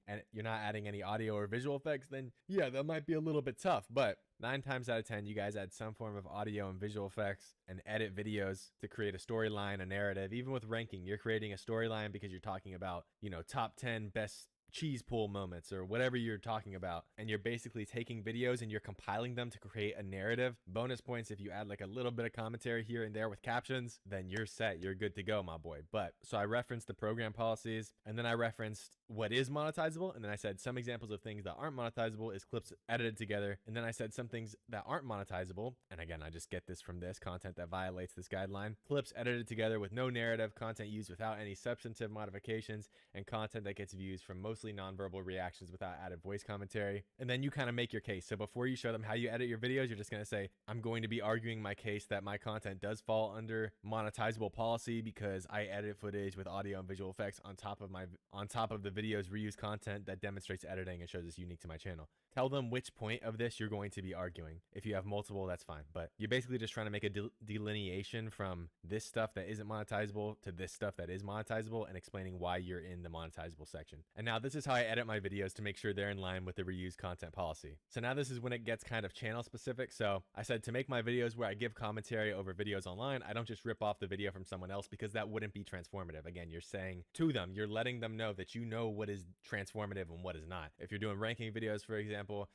any audio or visual effects, then yeah, that might be a little bit tough, but 9 times out of 10, you guys add some form of audio and visual effects and edit videos to create a storyline, a narrative. Even with ranking, you're creating a storyline because you're talking about, you know, top 10 best cheese pull moments or whatever you're talking about. And you're basically taking videos and you're compiling them to create a narrative. Bonus points if you add like a little bit of commentary here and there with captions, then you're set. You're good to go, my boy. But so I referenced the program policies and then I referenced what is monetizable. And then I said some examples of things that aren't monetizable is clips edited together. And then I said some things that aren't monetizable. And again, I just get this from this content that violates this guideline. Clips edited together with no narrative, content used without any substantive modifications, and content that gets views from mostly nonverbal reactions without added voice commentary. And then you kind of make your case. So before you show them how you edit your videos, you're just going to say, I'm going to be arguing my case that my content does fall under monetizable policy because I edit footage with audio and visual effects on top of the videos reuse content that demonstrates editing and shows it's unique to my channel. Tell them which point of this you're going to be arguing. If you have multiple, that's fine. But you're basically just trying to make a delineation from this stuff that isn't monetizable to this stuff that is monetizable and explaining why you're in the monetizable section. And now this is how I edit my videos to make sure they're in line with the reuse content policy. So now this is when it gets kind of channel specific. So I said to make my videos where I give commentary over videos online, I don't just rip off the video from someone else because that wouldn't be transformative. Again, you're saying to them, you're letting them know that you know what is transformative and what is not. If you're doing ranking videos, for example,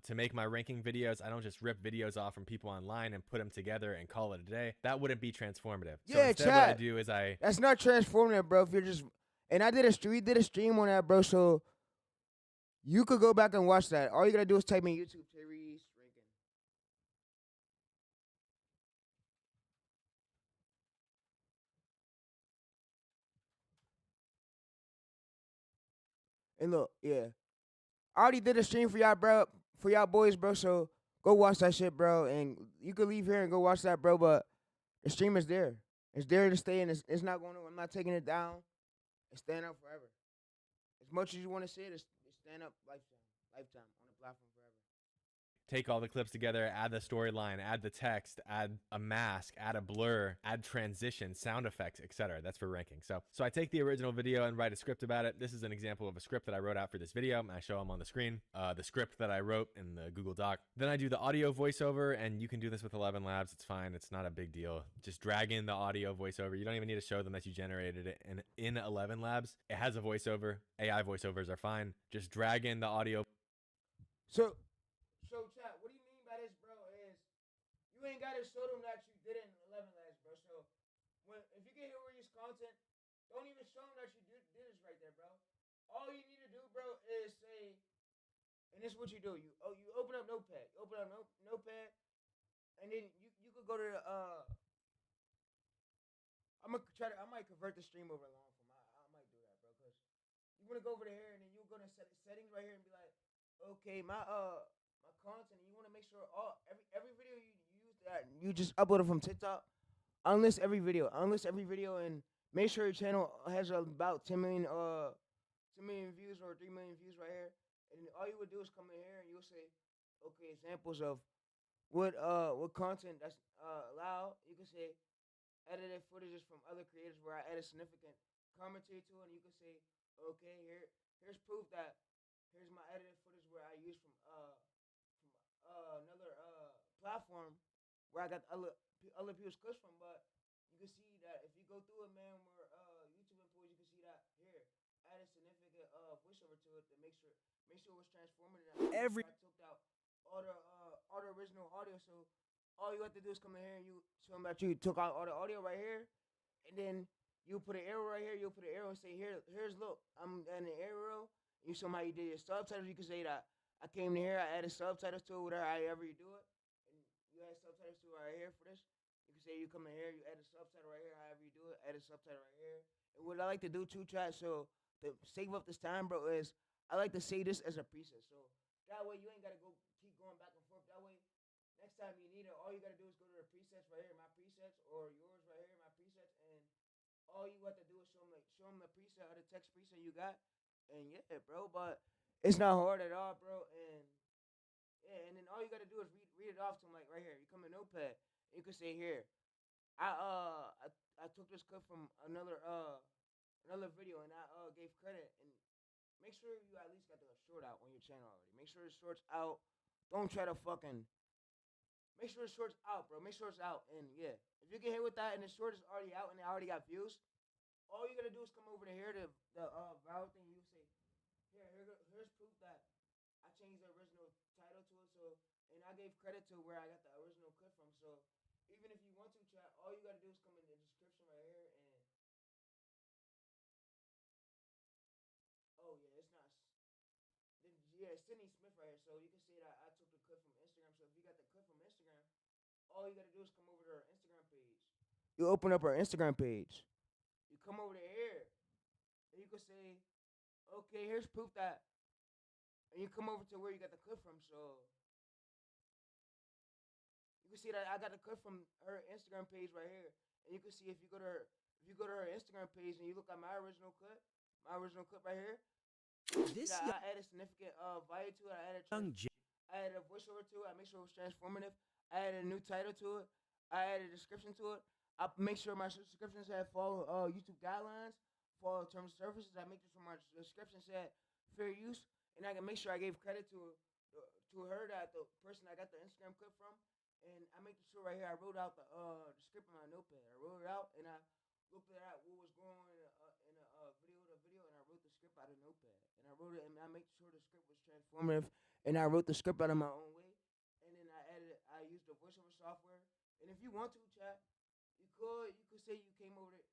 to make my ranking videos, I don't just rip videos off from people online and put them together and call it a day. That wouldn't be transformative. So Yeah, instead chat. what I do is That's not transformative, bro. If you're just, and I did a stream on that, bro. So you could go back and watch that. All you gotta do is type in YouTube TayReese ranking. And look, yeah, I already did a stream for y'all, bro, for y'all boys, bro. So go watch that shit, bro. And you could leave here and go watch that, bro. But the stream is there. It's there to stay, and it's not going to. I'm not taking it down. It's staying up forever. As much as you want to see it, it's staying up lifetime on the platform forever. take all the clips together, add the storyline, add the text, add a mask, add a blur, add transition, sound effects, etc. That's for ranking. So I take the original video and write a script about it. This is an example of a script that I wrote out for this video. I show them on the screen, the script that I wrote in the Google Doc. Then I do the audio voiceover, and you can do this with 11 Labs. It's fine. It's not a big deal. Just drag in the audio voiceover. You don't even need to show them that you generated it in 11 Labs. It has a voiceover. AI voiceovers are fine. Just drag in the audio. So chat, what do you mean by this, bro? Is you ain't gotta show them that you did it in 11 Labs, bro. So if you get here with your content, don't even show them that you did this right there, bro. All you need to do, bro, is say, and this is what you do. You open up Notepad. You open up Notepad, and then you could go to the I might convert the stream over long form. I might do that, bro, because you wanna go over here and then you go to settings right here and be like, okay, my content. You wanna make sure every video you use that you just upload it from TikTok. Unlist every video, and make sure your channel has about 10 million views or 3 million views right here. And all you would do is come in here and you'll say, okay, examples of what content that's allowed. You can say edited footages from other creators where I added significant commentary to it, and you can say, okay, here's proof that here's my edited footage where I used from another platform where I got other people's clips from. But you can see that if you go through it, man, where YouTube employees, you can see that here added significant voiceover to it to make sure it was transformative. I took out all the original audio, so all you have to do is come in here and you show them that you took out all the audio right here, and then you put an arrow right here. You'll put an arrow and say, here's look, I'm at an arrow. You show them how you did your subtitles. You can say that I came to here, I added subtitles to it, whatever, however you do it. And you add subtitles to it right here for this. You can say you come in here, you add a subtitle right here, however you do it, add a subtitle right here. And what I like to do too, chat, so to save up this time, bro, is I like to say this as a preset. So that way you ain't got to keep going back and forth. That way, next time you need it, all you got to do is go to the presets right here, my presets, or yours right here, my presets, and all you have to do is show them the preset or the text preset you got. And yeah, bro, but it's not hard at all, bro. And yeah, and then all you gotta do is read it off to them, like right here. You come in Notepad, you can say here, I took this clip from another video, and I gave credit. And make sure you at least got the short out on your channel already. Make sure the short's out. Don't try to fucking. Make sure the short's out, bro. Make sure it's out. And yeah, if you get hit with that and the short is already out and it already got views, all you gotta do is come over to here to the viral thing. You say, here's proof that I changed the original title to it. So, and I gave credit to where I got the original clip from. So, even if you want to chat, all you gotta do is come in the description right here and it's not. Yeah, it's Sydney Smith right here. So you can say that I took the clip from Instagram. So if you got the clip from Instagram, all you gotta do is come over to her Instagram page. You open up her Instagram page. You come over to here, and you can say, okay, here's proof that, and you come over to where you got the clip from. So you can see that I got the clip from her Instagram page right here, and you can see if you go to her Instagram page and you look at my original clip right here, This I added significant value to it. young Jim. I added a voiceover to it. I make sure it was transformative. I added a new title to it. I added a description to it. I make sure my descriptions had follow YouTube guidelines, follow terms of services. I make sure my description said fair use, and I can make sure I gave credit to her, that the person I got the Instagram clip from, and I make sure right here I wrote out the script in my notepad. I wrote it out and I looked at what was going on in the video, and I wrote the script out of notepad. And I wrote it, and I made sure the script was transformative, and I wrote the script out of my own way. And then I used the voiceover software. And if you want to, chat, you could say you came over to,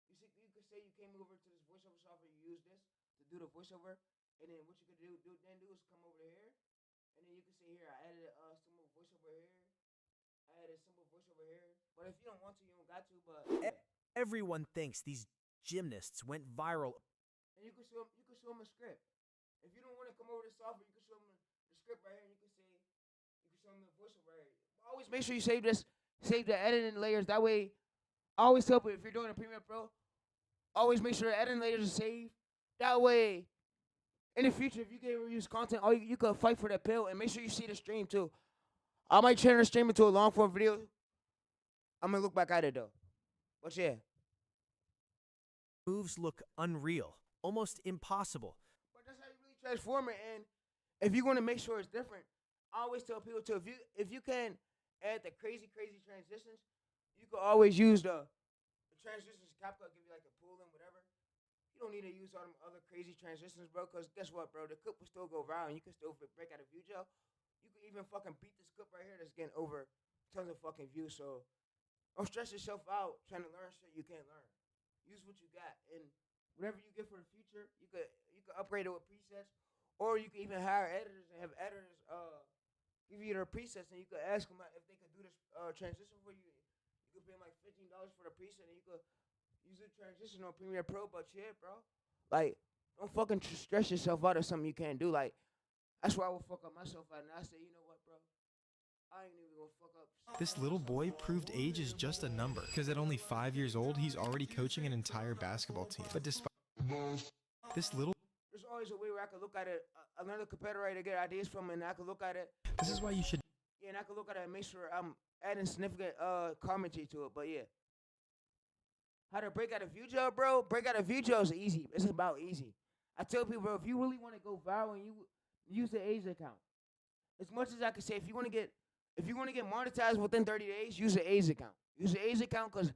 you could say you came over to this voiceover software. You use this to do the voiceover, and then what you could do is come over here, and then you can say here I added some more voiceover here. I added some more voiceover here. But if you don't want to, you don't got to. But yeah. Everyone thinks these gymnasts went viral. And you can show them a script. If you don't want to come over to software, you can show them the script right here, and you can show them the voiceover right here. Always make sure you save the editing layers. That way, I always tell people if you're doing a Premiere Pro, always make sure the editing layers are saved. That way, in the future, if you get use content, you can fight for that pill, and make sure you see the stream too. I might turn the stream into a long form video. I'm gonna look back at it though. But yeah. Moves look unreal, almost impossible. But that's how you really transform it. And if you want to make sure it's different, I always tell people too, if you can add the crazy transitions, you can always use the transitions. CapCut give you like a pull in, whatever. You don't need to use all them other crazy transitions, bro. Because guess what, bro? The clip will still go viral, and you can still break out a view, Joe. You can even fucking beat this clip right here that's getting over tons of fucking views. So don't stress yourself out trying to learn shit you can't learn. Use what you got, and whatever you get for the future, you could upgrade it with presets, or you can even hire editors and have editors give you their presets, and you could ask them if they could do this transition for you. You could pay them like $15 for the preset, and you could use the transition on Premiere Pro. But yeah, bro, like don't fucking stress yourself out of something you can't do. Like that's why I would fuck up myself out, and I say, you know what, bro, I ain't even gonna fuck up. This little boy proved age is just a number, because at only 5 years old, he's already coaching an entire basketball team. But despite this little... There's always a way where I could look at it, another competitor to get ideas from, and I could look at it. This is why you should... Yeah, and I could look at it and make sure I'm adding significant commentary to it, but yeah. How to break out a view gel, bro? Break out a view gel is easy. It's about easy. I tell people, bro, if you really want to go viral, and you use the A's account. As much as I can say, if you want to get monetized within 30 days, use the A's account. Use the A's account because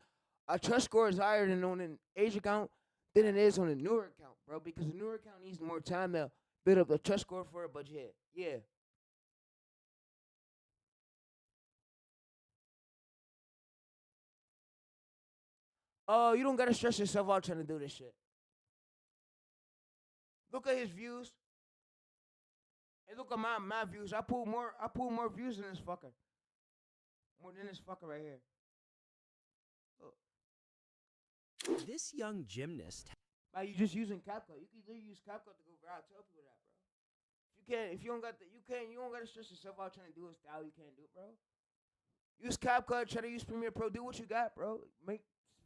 our trust score is higher than on an A's account than it is on a newer account, bro. Because the newer account needs more time to build up the trust score for it. But yeah. Oh, you don't gotta stress yourself out trying to do this shit. Look at his views. And look at my views. I pull more views than this fucker. More than this fucker right here. Look. This young gymnast. By you just using CapCut. You can literally use CapCut to go viral. Tell people that, bro. If you don't gotta stress yourself out trying to do a style you can't do, bro. Use CapCut, try to use Premiere Pro, do what you got, bro.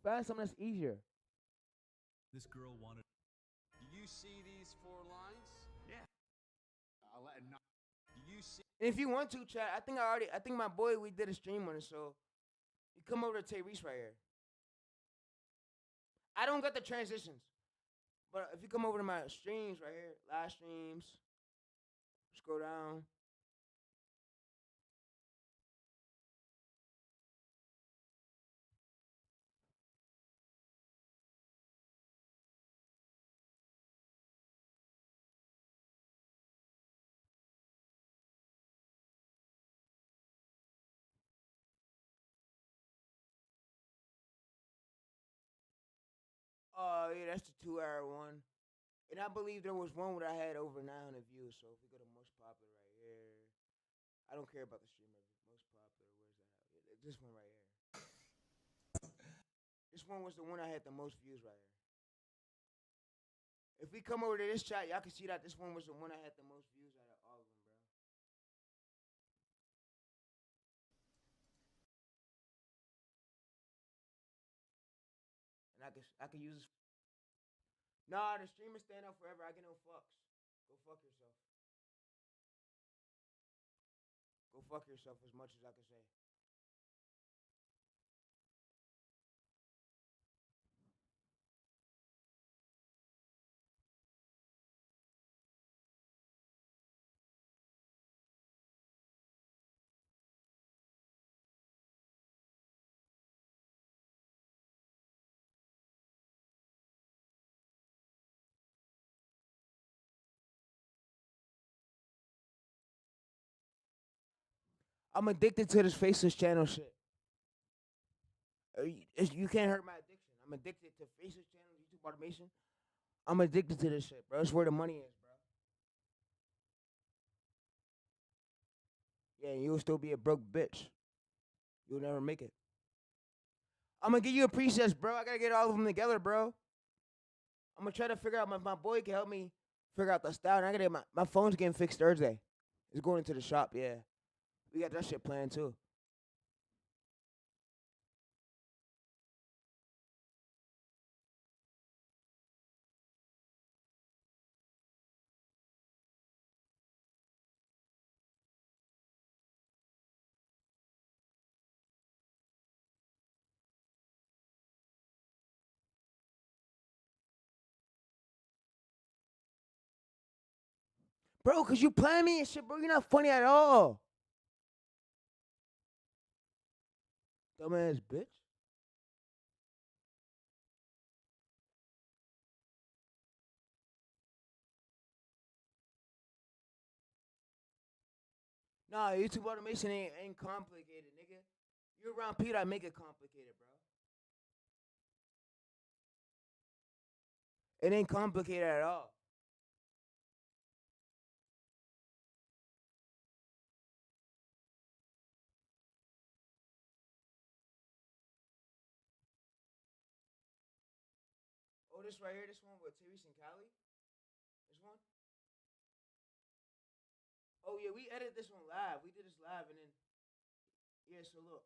Find something that's easier. This girl wanted... Do you see these 4 lines? Yeah. Do you see? And if you want to, chat, I think my boy, we did a stream on it, so you come over to TayReese right here. I don't got the transitions, but if you come over to my streams right here, live streams, scroll down. Yeah, that's the 2-hour one. And I believe there was one where I had over 900 views. So if we go to most popular right here, I don't care about the streamer. Most popular, where's that? This one right here. This one was the one I had the most views right here. If we come over to this chat, y'all can see that this one was the one I had the most views out of all of them, bro. And I can use this. Nah, the streamers stand up forever. I get no fucks. Go fuck yourself. Go fuck yourself as much as I can say. I'm addicted to this Faceless channel shit. You can't hurt my addiction. I'm addicted to Faceless channel, YouTube automation. I'm addicted to this shit, bro. It's where the money is, bro. Yeah, and you'll still be a broke bitch. You'll never make it. I'm gonna give you a presets, bro. I gotta get all of them together, bro. I'm gonna try to figure out my boy can help me figure out the style. And I gotta get my phone's getting fixed Thursday. It's going into the shop, yeah. We got that shit planned too. Bro, cause you playing me and shit, bro. You're not funny at all. Dumbass bitch. Nah, YouTube automation ain't complicated, nigga. You're around Peter, I make it complicated, bro. It ain't complicated at all. Oh, this right here, this one with TayReese and Cali? This one? Oh, yeah, we edited this one live. We did this live, and then, yeah, so look.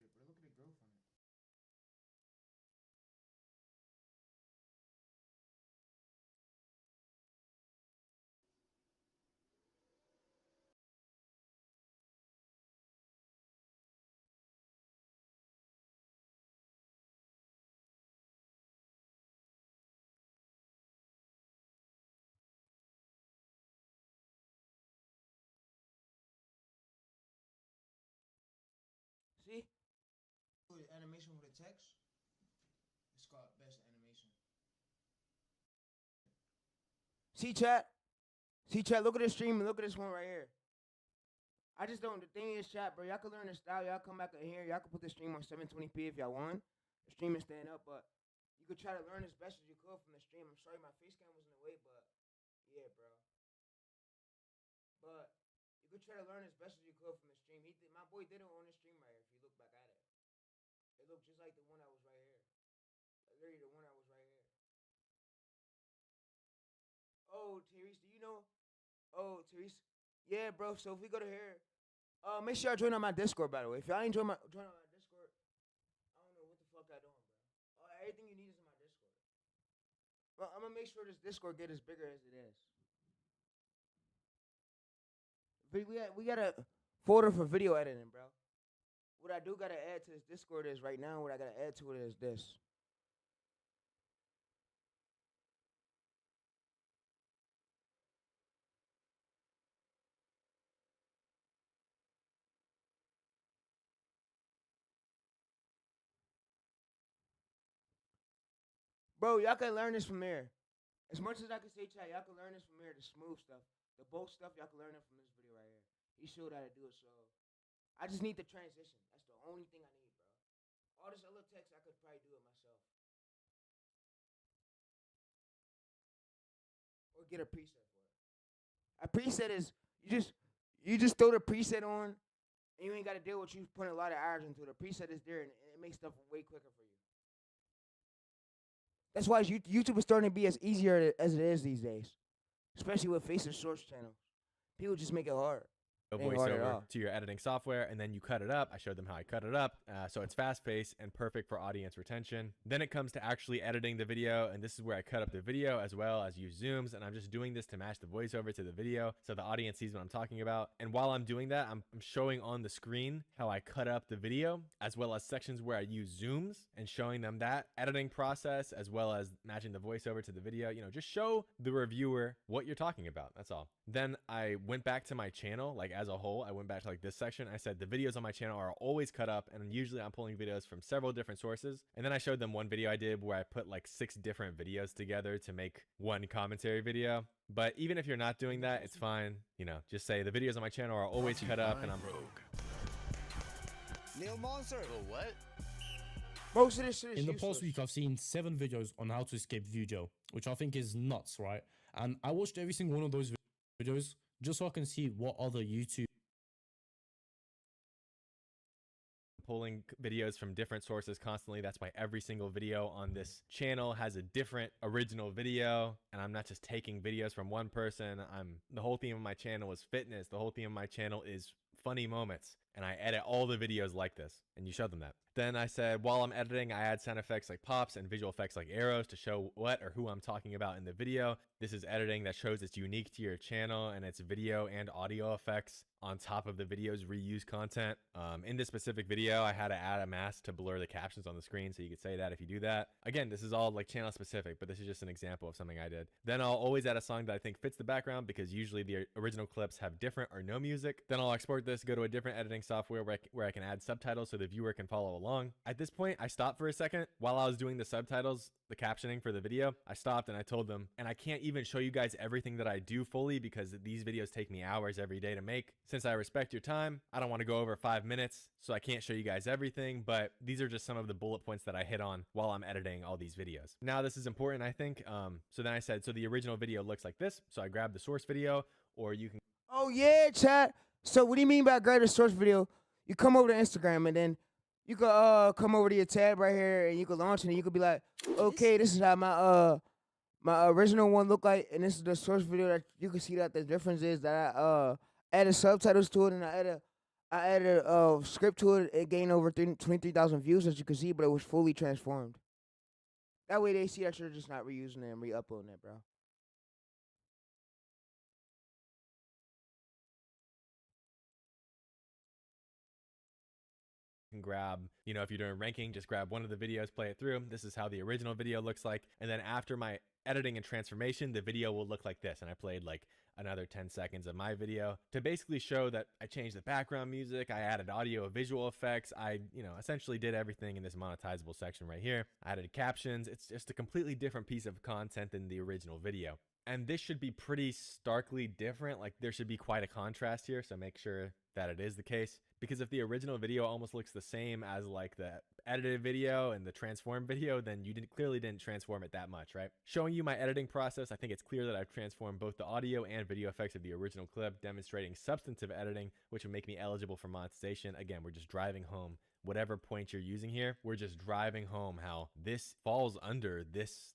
Bro, look at the growth on it. See? Animation with the text. It's called best animation. See, chat? See, chat, look at this stream and look at this one right here. I just don't, the thing is, chat, bro, y'all can learn the style. Y'all come back in here. Y'all can put the stream on 720p if y'all want. The stream is staying up, but you could try to learn as best as you could from the stream. I'm sorry my face cam was in the way, but yeah, bro. But you could try to learn as best as you could from the stream. My boy did it on the stream right here, if you look back at it. It looked just like the one that was right here. Literally the one that was right here. Oh, TayReese, do you know? Oh, TayReese. Yeah, bro. So if we go to here, make sure y'all join on my Discord, by the way. If y'all ain't join on my Discord, I don't know what the fuck I doing, bro. Everything you need is in my Discord. Well, I'm gonna make sure this Discord get as bigger as it is. We got a folder for video editing, bro. What I do gotta add to this Discord is right now. What I gotta add to it is this. Bro, y'all can learn this from there. As much as I can say, chat, y'all can learn this from there. The smooth stuff, the bulk stuff, y'all can learn it from this video right here. He showed how to do it, so I just need the transition. That's the only thing I need, bro. All this other text, I could probably do it myself, or get a preset for it. A preset is you just throw the preset on, and you ain't got to deal with you putting a lot of hours into it. The preset is there, and it makes stuff way quicker for you. That's why YouTube is starting to be as easier as it is these days, especially with Faceless Shorts channel. People just make it hard. Ain't hard at voiceover all. to your editing software, and then you cut it up. I showed them how I cut it up, so it's fast-paced and perfect for audience retention. Then it comes to actually editing the video, and this is where I cut up the video as well as use zooms, and I'm just doing this to match the voiceover to the video so the audience sees what I'm talking about. And while I'm doing that, I'm showing on the screen how I cut up the video, as well as sections where I use zooms and showing them that editing process, as well as matching the voiceover to the video. You know, just show the reviewer what you're talking about. That's all. Then I went back to my channel, like as a whole. I went back to like this section. I said the videos on my channel are always cut up, and usually I'm pulling videos from several different sources. And then I showed them one video I did where I put like 6 different videos together to make one commentary video. But even if you're not doing that, it's fine. You know, just say the videos on my channel are always cut up, and I'm Neil Monster. Oh, what? Most of this shit is In the useless. past week, I've seen 7 videos on how to escape video, which I think is nuts, right? And I watched every single one of those videos just so I can see what other YouTube pulling videos from different sources constantly. That's why every single video on this channel has a different original video, and I'm not just taking videos from one person. The whole theme of my channel is fitness. The whole theme of my channel is funny moments, and I edit all the videos like this, and you show them that. Then I said, while I'm editing, I add sound effects like pops and visual effects like arrows to show what or who I'm talking about in the video. This is editing that shows it's unique to your channel, and it's video and audio effects on top of the video's reused content. In this specific video, I had to add a mask to blur the captions on the screen, so you could say that if you do that. Again, this is all like channel specific, but this is just an example of something I did. Then I'll always add a song that I think fits the background, because usually the original clips have different or no music. Then I'll export this, go to a different editing software where I can add subtitles so the viewer can follow along. At this point, I stopped for a second. While I was doing the subtitles, the captioning for the video, I stopped and I told them, and I can't even show you guys everything that I do fully, because these videos take me hours every day to make. Since I respect your time, I don't want to go over 5 minutes, so I can't show you guys everything, but these are just some of the bullet points that I hit on while I'm editing all these videos. Now, this is important, I think. So then I said, so the original video looks like this. So I grabbed the source video, or you can... Oh yeah, chat. So what do you mean by grab the source video? You come over to Instagram, and then you could come over to your tab right here, and you could launch it, and you could be like, okay, this is how my original one looked like, and this is the source video. That you can see that the difference is that I added subtitles to it, and I added a script to it. It gained over 23,000 views, as you can see, but it was fully transformed. That way they see that you're just not reusing it and re-uploading it, bro. grab, you know, if you're doing ranking, just grab one of the videos, play it through. This is how the original video looks like. And then after my editing and transformation, the video will look like this. And I played like another 10 seconds of my video to basically show that I changed the background music, I added audio, visual effects, I, you know, essentially did everything in this monetizable section right here. I added captions. It's just a completely different piece of content than the original video. And this should be pretty starkly different. Like there should be quite a contrast here. So make sure that it is the case, because if the original video almost looks the same as like the edited video and the transformed video, then you clearly didn't transform it that much, right? Showing you my editing process, I think it's clear that I've transformed both the audio and video effects of the original clip, demonstrating substantive editing, which would make me eligible for monetization. Again, we're just driving home whatever point you're using here. We're just driving home how this falls under this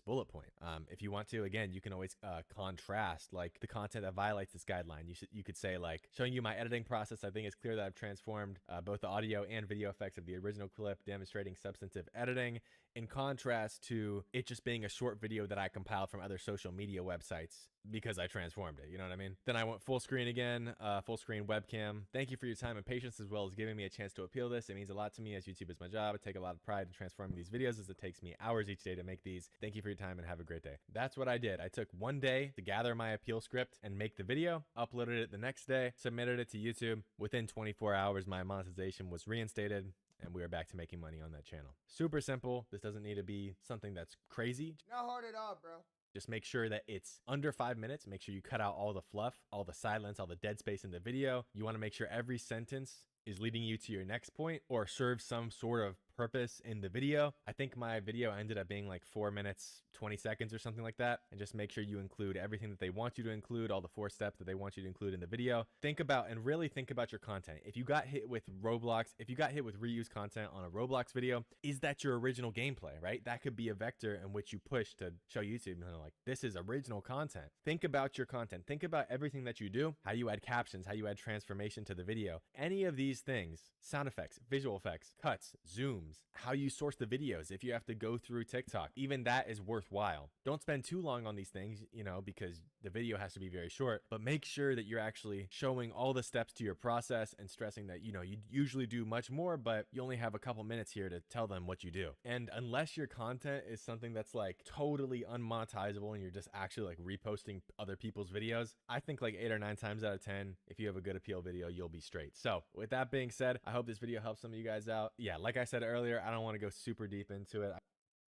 bullet point. If you want to, again, you can always contrast like the content that violates this guideline. You could say like, showing you my editing process, I think it's clear that I've transformed both the audio and video effects of the original clip, demonstrating substantive editing, in contrast to it just being a short video that I compiled from other social media websites because I transformed it. You know what I mean? Then I went full screen again, full screen webcam. Thank you for your time and patience, as well as giving me a chance to appeal this. It means a lot to me, as YouTube is my job. I take a lot of pride in transforming these videos, as it takes me hours each day to make these. Thank you for your time and have a great day. That's what I did. I took one day to gather my appeal script and make the video, uploaded it the next day, submitted it to YouTube. Within 24 hours, my monetization was reinstated, and we are back to making money on that channel. Super simple. This doesn't need to be something that's crazy. Not hard at all, bro. Just make sure that it's under 5 minutes. Make sure you cut out all the fluff, all the silence, all the dead space in the video. You want to make sure every sentence is leading you to your next point or serves some sort of purpose in the video. I think my video ended up being like 4 minutes, 20 seconds or something like that. And just make sure you include everything that they want you to include, all the 4 steps that they want you to include in the video. Think about and really think about your content. If you got hit with Roblox, if you got hit with reused content on a Roblox video, is that your original gameplay, right? That could be a vector in which you push to show YouTube, like, this is original content. Think about your content. Think about everything that you do, how you add captions, how you add transformation to the video. Any of these things, sound effects, visual effects, cuts, zooms, how you source the videos, if you have to go through TikTok, even that is worthwhile. Don't spend too long on these things, because the video has to be very short, but make sure that you're actually showing all the steps to your process and stressing that, you usually do much more, but you only have a couple minutes here to tell them what you do. And unless your content is something that's like totally unmonetizable and you're just actually like reposting other people's videos, I think like 8 or 9 times out of 10, if you have a good appeal video, you'll be straight. So with that being said, I hope this video helps some of you guys out. Yeah, like I said earlier, I don't want to go super deep into it.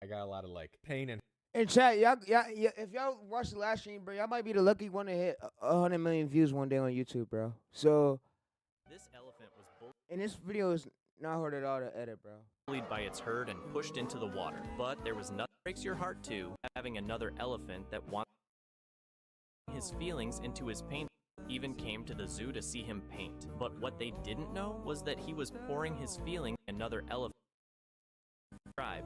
I got a lot of like pain and in chat, y'all, if y'all watched the last stream, bro, y'all might be the lucky one to hit 100 million views one day on YouTube, bro. So This elephant was and this video is not hard at all to edit, bro. bullied by its herd and pushed into the water. But there was nothing that breaks your heart too, having another elephant that wants his feelings into his paint. Even came to the zoo to see him paint. But what they didn't know was that he was pouring his feeling another elephant. Subscribe.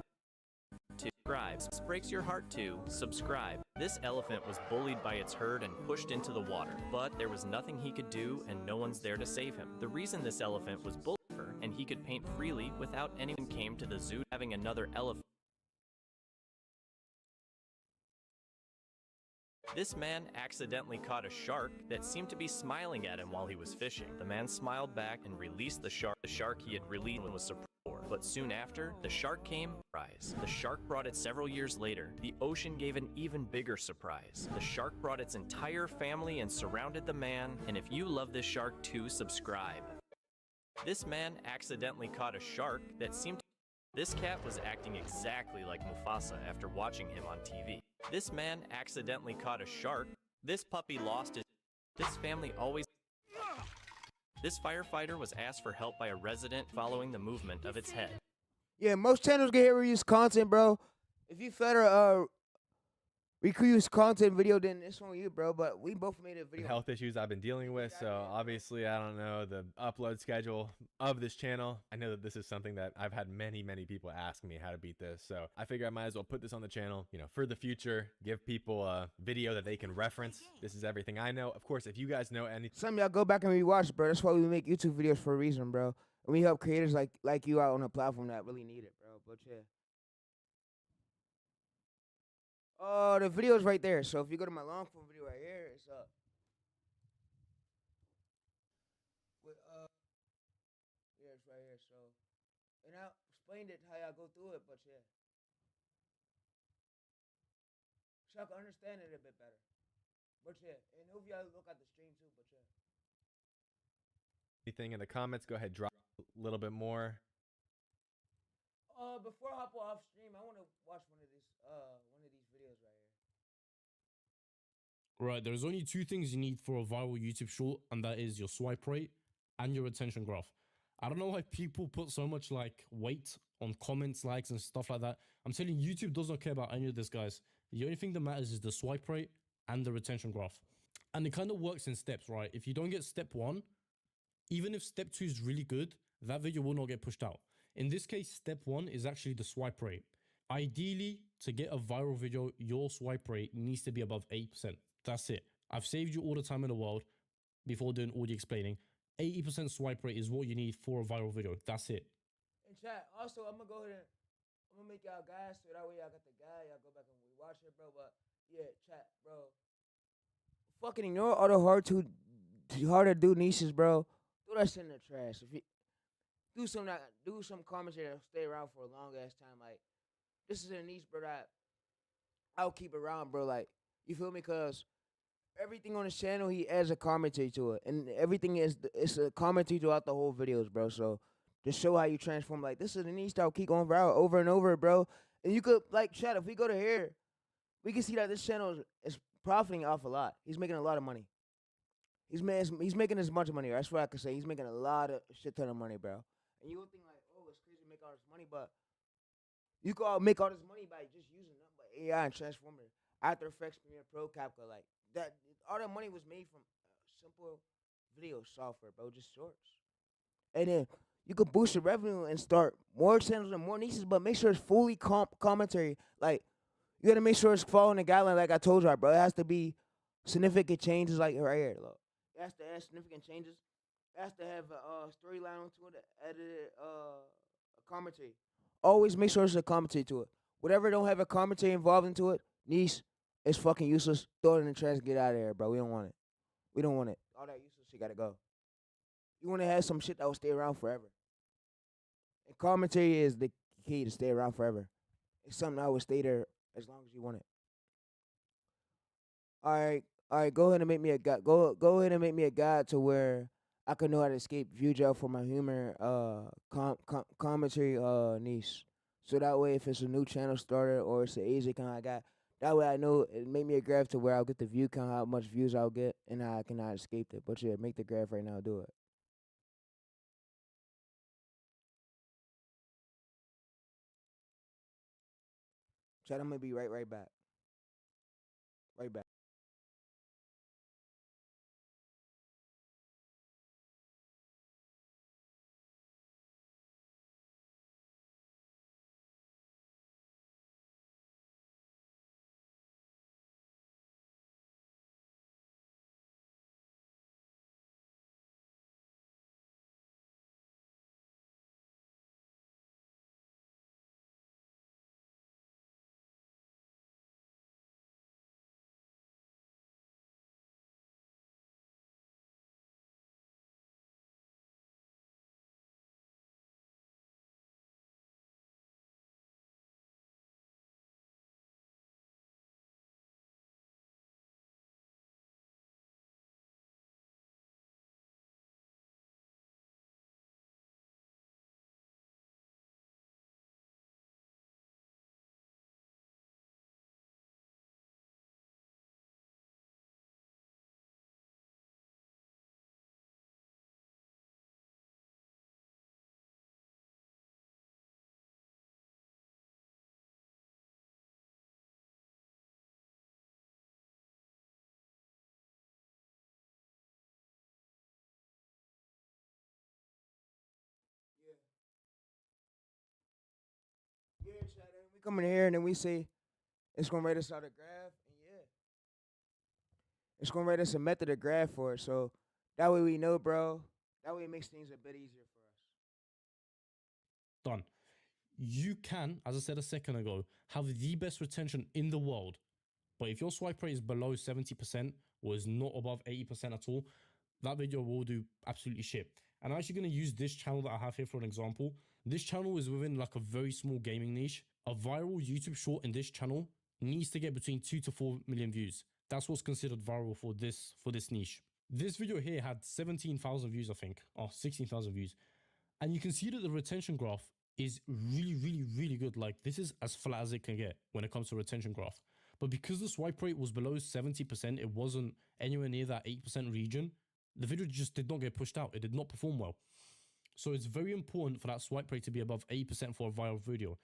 This breaks your heart too. Subscribe. This elephant was bullied by its herd and pushed into the water. But there was nothing he could do and no one's there to save him. The reason this elephant was bullied and he could paint freely without anyone came to the zoo having another elephant. This man accidentally caught a shark that seemed to be smiling at him while he was fishing. The man smiled back and released the shark. The shark he had released was surprised. But soon after, the shark came. Surprise. The shark brought it several years later. The ocean gave an even bigger surprise. The shark brought its entire family and surrounded the man. And if you love this shark too, subscribe. This man accidentally caught a shark that seemed to... This cat was acting exactly like Mufasa after watching him on TV. This man accidentally caught a shark. This puppy lost his... This family always... This firefighter was asked for help by a resident following the movement of its head. Yeah, most channels get reuse content, bro. If you better reuse content video, then it's on you, bro. But we both made a video. Health issues I've been dealing with, so obviously I don't know the upload schedule of this channel. I know that this is something that I've had many people ask me how to beat this, so I figure I might as well put this on the channel, for the future, give people a video that they can reference. This is everything I know. Of course, if you guys know anything, some of y'all go back and rewatch, bro. That's why we make YouTube videos for a reason, bro. And we help creators like you out on a platform that really need it, bro. But yeah. The video's right there. So if you go to my long form video right here, it's up. Yeah, it's right here. So, and I explained it how y'all go through it, but yeah, so I can understand it a bit better. But yeah, and hope y'all look at the stream too. But yeah. anything in the comments, go ahead, drop a little bit more. Before I hop off stream, I want to watch one of these videos right here. Right, there's only 2 things you need for a viral YouTube short, and that is your swipe rate and your retention graph. I don't know why people put so much like weight on comments, likes, and stuff like that. I'm telling you, YouTube does not care about any of this, guys. The only thing that matters is the swipe rate and the retention graph. And it kind of works in steps, right? If you don't get step 1, even if step 2 is really good, that video will not get pushed out. In this case, step 1 is actually the swipe rate. Ideally, to get a viral video, your swipe rate needs to be above 8%. That's it. I've saved you all the time in the world before doing all the explaining. 80% swipe rate is what you need for a viral video. That's it. And chat, also, I'm going to go ahead and I'm going to make y'all guys so that way y'all got the guy. Y'all go back and rewatch it, bro. But yeah, chat, bro. Fucking ignore all the hard to do niches, bro. Throw that shit in the trash. If you do some commentary that'll stay around for a long ass time. Like, this is a niche, bro, that I'll keep around, bro. Like, you feel me? Cause everything on his channel, he adds a commentary to it, and everything it's a commentary throughout the whole videos, bro. So just show how you transform. Like, this is a niche that'll keep going viral over and over, bro. And you could like, chat. If we go to here, we can see that this channel is profiting off a lot. He's making a lot of money. He's making as much money. That's what I can say. He's making a lot of shit ton of money, bro. And you would think like, oh, it's crazy to make all all this money, but you can all make all this money by just using nothing but AI and Transformer, After Effects, Premiere Pro, Capcut. Like that, all that money was made from simple video software, bro, just shorts. And then you could boost your revenue and start more channels and more niches, but make sure it's fully commentary. Like you gotta make sure it's following the guideline, like I told you, bro. It has to be significant changes, like right here. Look, it has to add significant changes. It has to have a storyline onto it, edited a commentary. Always make sure there's a commentary to it. Whatever don't have a commentary involved into it, niche, it's fucking useless. Throw it in the trash. Get out of here, bro. We don't want it. We don't want it. All that useless shit gotta go. You want to have some shit that will stay around forever. And commentary is the key to stay around forever. It's something that will stay there as long as you want it. All right. Go ahead and make me a guide. Go ahead and make me a guide to where I can know how to escape view jail for my humor commentary niche. So that way, if it's a new channel starter or it's an Asian kind I got, that way I know it make me a graph to where I'll get the view count, how much views I'll get, and how I cannot escape it. But yeah, make the graph right now. Do it. Chat, I'm gonna be right back. Right back. Yeah, chat. We come in here and then we say it's gonna rate us out a graph, and yeah, it's gonna rate us a method of graph for it. So that way we know, bro. That way it makes things a bit easier for us. Done. You can, as I said a second ago, have the best retention in the world. But if your swipe rate is below 70% or is not above 80% at all, that video will do absolutely shit. And I'm actually going to use this channel that I have here for an example. This channel is within like a very small gaming niche. A viral YouTube short in this channel needs to get between 2 to 4 million views. That's what's considered viral for this niche. This video here had 17,000 views, I think, or 16,000 views. And you can see that the retention graph is really good. Like this is as flat as it can get when it comes to retention graph. But because the swipe rate was below 70%, it wasn't anywhere near that 8% region, the video just did not get pushed out. It did not perform well. So it's very important for that swipe rate to be above 8% for a viral video.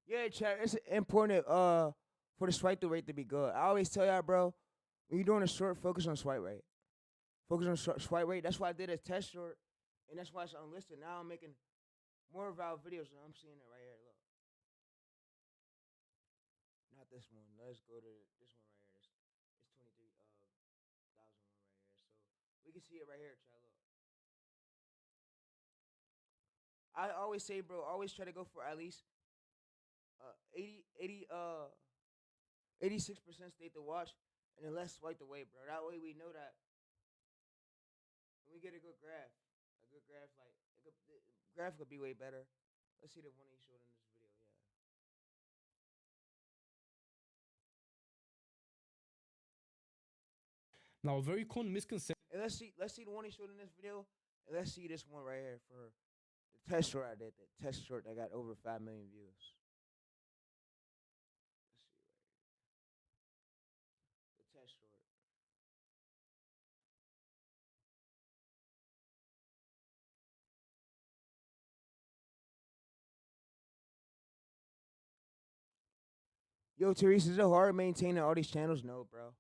Yeah, chat. It's important for the swipe through rate to be good. I always tell y'all, bro, when you're doing a short, focus on swipe rate. Focus on swipe rate. That's why I did a test short, and that's why it's unlisted. Now I'm making more viral videos, and I'm seeing it right here. Look. Not this one. Let's go to this one right here. It's 23,000 one right here. So we can see it right here, chat. Look. I always say, bro, always try to go for at least 86% state to watch, and then less swipe away, bro. That way we know that when we get a good graph, like the graph could be way better. Let's see the one he showed in this video. Now, a very common misconception. And let's see the one he showed in this video, and let's see this one right here for the test short I did. The test short that got over 5 million views. The test short. Yo, TayReese, is it hard maintaining all these channels? No, bro.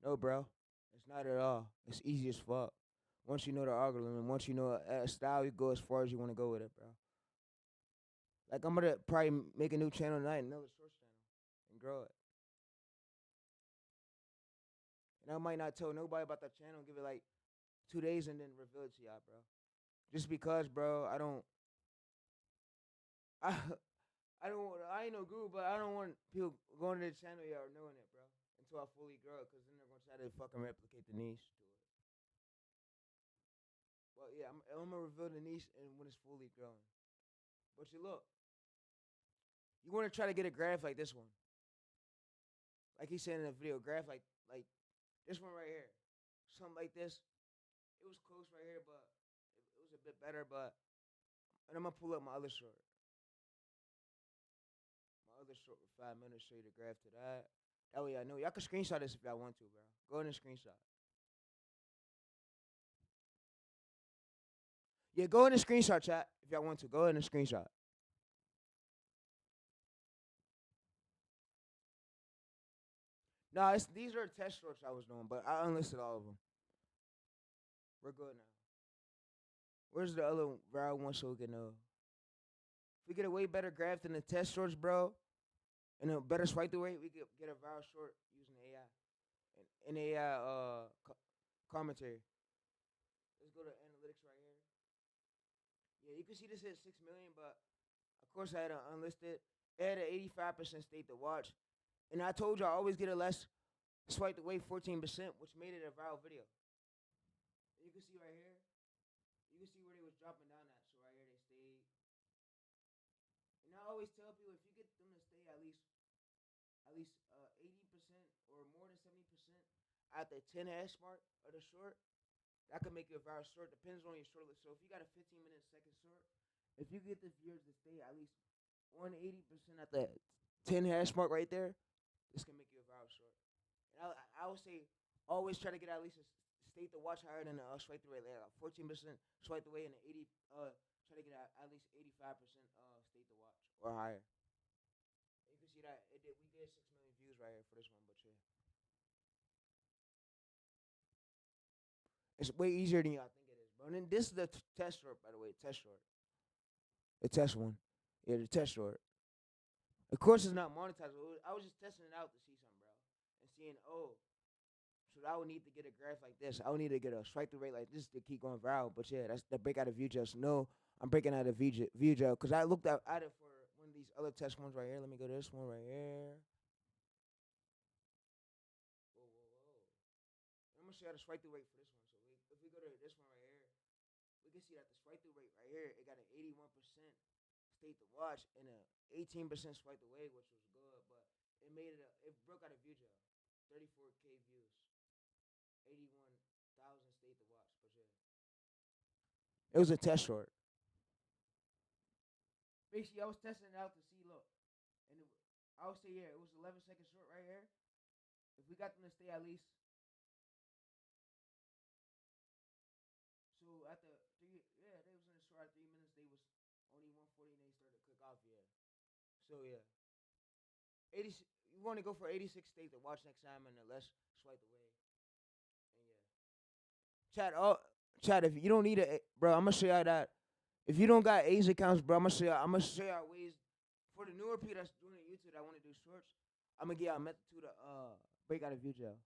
No, bro. It's not at all. It's easy as fuck. Once you know the algorithm, once you know a style, you go as far as you want to go with it, bro. Like, I'm gonna probably make a new channel tonight, another shorts channel, and grow it. And I might not tell nobody about that channel, give it like 2 days, and then reveal it to y'all, bro. Just because, bro, I ain't no guru, but I don't want people going to the channel yet or knowing it, bro, until I fully grow it, because then they're gonna try to fucking replicate the niche to it. Well, yeah, I'm gonna reveal the niche and when it's fully grown. But you look, you want to try to get a graph like this one, like he said in the video, graph like this one right here, something like this. It was close right here, but it was a bit better. And I'm gonna pull up my other short. My other short with 5 minutes, show you the graph to that. That way I know. Y'all can screenshot this if y'all want to, bro. Go ahead and screenshot. Yeah, go ahead and screenshot, chat, if y'all want to. Go ahead and screenshot. Nah, these are test shorts I was doing, but I unlisted all of them. We're good now. Where's the other viral one so we can know? If we get a way better graph than the test shorts, bro, and a better swipe through rate, we could get a viral short using AI. And AI commentary. Let's go to analytics right here. Yeah, you can see this at 6 million, but of course I had to unlist it. It had an 85% state to watch. And I told you I always get a less swipe away 14%, which made it a viral video. You can see right here. You can see where they was dropping down at. So right here they stayed. And I always tell people if you get them to stay at least 80% or more than 70% at the 10 hash mark of the short, that could make you a viral short. Depends on your short list. So if you got a 15-minute second short, if you get the viewers to stay at least 180% at the 10 hash mark right there, this can make you a viral short. And I would say always try to get at least a state to watch higher than a swipe through rate. Like 14% swipe away and 80. Try to get at least 85% state to watch or higher. You can see that we did 6 million views right here for this one, but yeah, it's way easier than y'all think it is, bro. And then this is the test short, by the way, test short. The test one, yeah, the test short. Of course, it's not monetized. I was just testing it out to see something, bro, and seeing so I would need to get a graph like this. I would need to get a strike through rate like this to keep going viral. But yeah, that's the break out of view gel. So no, I'm breaking out of view gel because I looked at it for one of these other test ones right here. Let me go to this one right here. Whoa. I'm gonna show you the strike through rate for this one. So if we go to this one right here, we can see that the strike through rate right here, it got an 81% state to watch and a 18% swipe away, which was good, but it broke out of view gel. 34K views. 81,000 state to watch, but yeah. It was a test short. Basically, I was testing it out to see, look. And I would say, yeah, it was 11-second short right here. If we got them to stay at least. So at the they was in the short at 3 minutes. They was only 140 and they started to click off, yeah. So yeah. 80. You want to go for 86 state to watch next time and the less swipe away. Chat, if you don't need it, bro, I'm gonna show y'all that. If you don't got A's accounts, bro, I'm gonna show y'all ways for the newer people that's doing it YouTube that want to do shorts. I'm gonna get y'all a method to break out of view gel.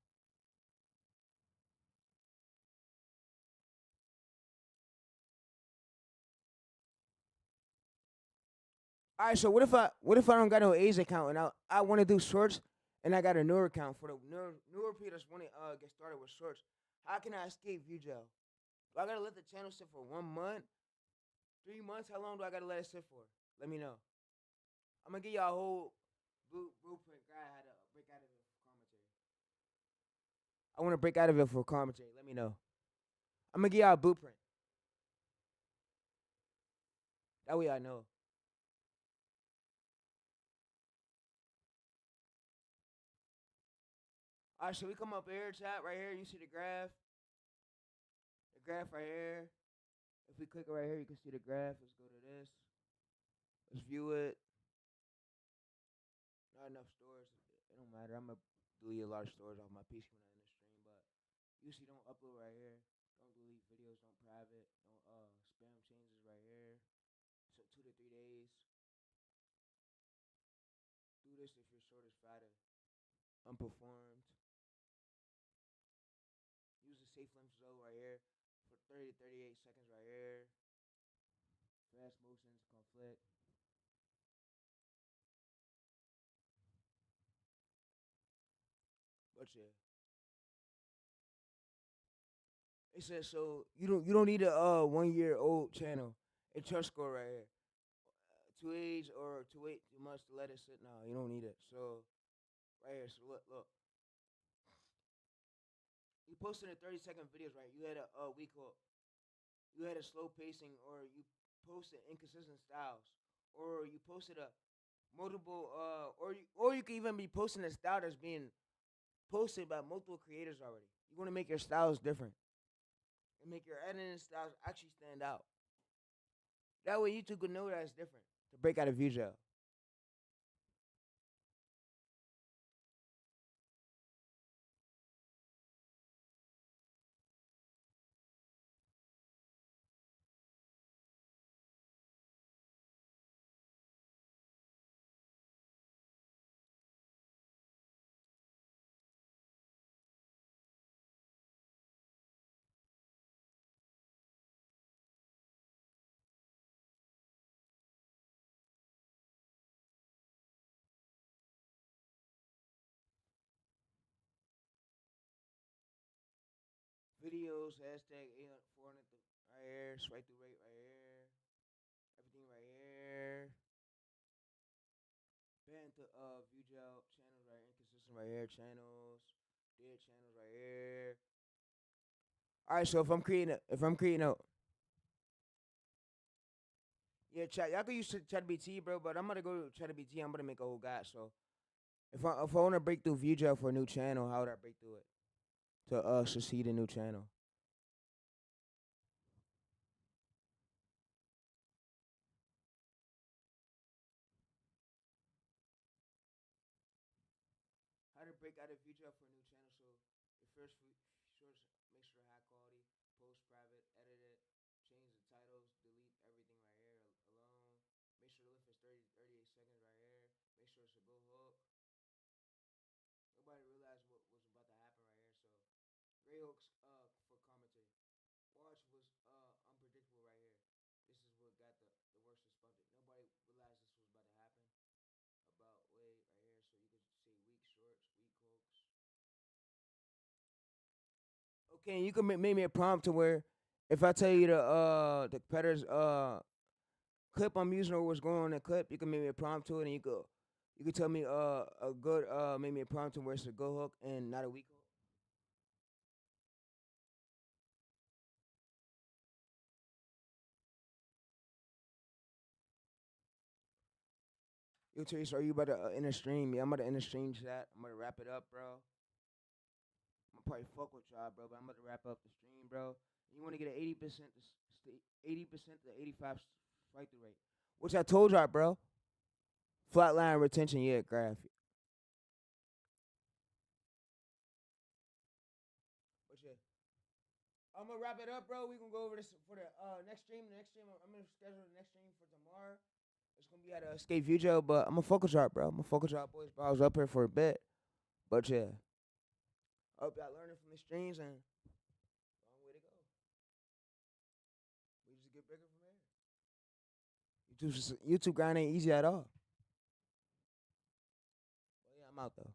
All right, so what if I don't got no A's account and I want to do shorts and I got a newer account for the newer people that's want to get started with shorts? How can I escape view gel? Do I gotta let the channel sit for 1 month? 3 months? How long do I gotta let it sit for? Let me know. I'm gonna give y'all a whole blueprint guide how to break out of it for commentary. I want to break out of it for commentary. Let me know. I'm gonna give y'all a blueprint. That way I know. All right, so we come up here, chat, right here. You see the graph. The graph right here. If we click it right here, you can see the graph. Let's go to this. Let's view it. Not enough stores. It don't matter. I'm gonna delete a lot of stories off my PC when I end the stream, but usually don't upload right here. Don't delete videos. Don't private. Don't spam changes right here. So 2 to 3 days. Do this if your short is fatter. Unperformed. Use the safe length flow right here for 30 to 38 seconds right here. Fast motions, conflict. But yeah. It says so you don't need a 1-year-old channel. It's your score right here. To age or to wait too much to let it sit. No, you don't need it. So right here. So look. You posted a 30-second videos, right? You had a weak hook. You had a slow pacing, or you posted inconsistent styles, or you posted a multiple, or you could even be posting a style that's being posted by multiple creators already. You want to make your styles different and make your editing styles actually stand out. That way YouTube could know that it's different to break out of view jail. Videos, hashtag 400 right here, swipe through rate right here, everything right here. Ban to view jail channels right here, inconsistent right here, channels, dead channels right here. All right, so if I'm creating a yeah, chat, y'all can use ChatGPT, bro, but I'm gonna go to ChatGPT. I'm gonna make a whole guide. So if I want to break through view jail for a new channel, how would I break through it to succeed a new channel? How to break out of view jail for a new channel? So your first source, make sure high quality, post private, edit it, change the titles, delete everything right here alone. Make sure the lift is 38 seconds right here. Make sure it's a good hook. Nobody realized what was about to happen right here. So great hooks for commentary. Watch was unpredictable right here. This is what got the worst response. Nobody realized this was about to happen. About way right here. So you could say weak shorts, weak hooks. Okay, you can make me a prompt to where if I tell you the competitor's clip I'm using or what's going on in the clip, you can make me a prompt to it, and you could tell me a good make me a prompt to where it's a good hook and not a weak hook. Yo, TayReese, are you about to end the stream? Yeah, I'm about to end the stream chat. I'm about to wrap it up, bro. I'm gonna probably fuck with y'all, bro, but I'm about to wrap up the stream, bro. You want to get an 80% to 85 fight through rate, which I told y'all, bro. Flatline retention, yeah, graph. But yeah, I'm gonna wrap it up, bro. We gonna go over this for the next stream. The next stream, I'm gonna schedule the next stream for tomorrow. It's gonna be at Escape View Jail, but I'm gonna focus y'all, bro. I'm gonna focus y'all, boys. Bro, I was up here for a bit, but yeah, I hope y'all learning from the streams and long way to go. We just get bigger from there. YouTube grind ain't easy at all. But yeah, I'm out though.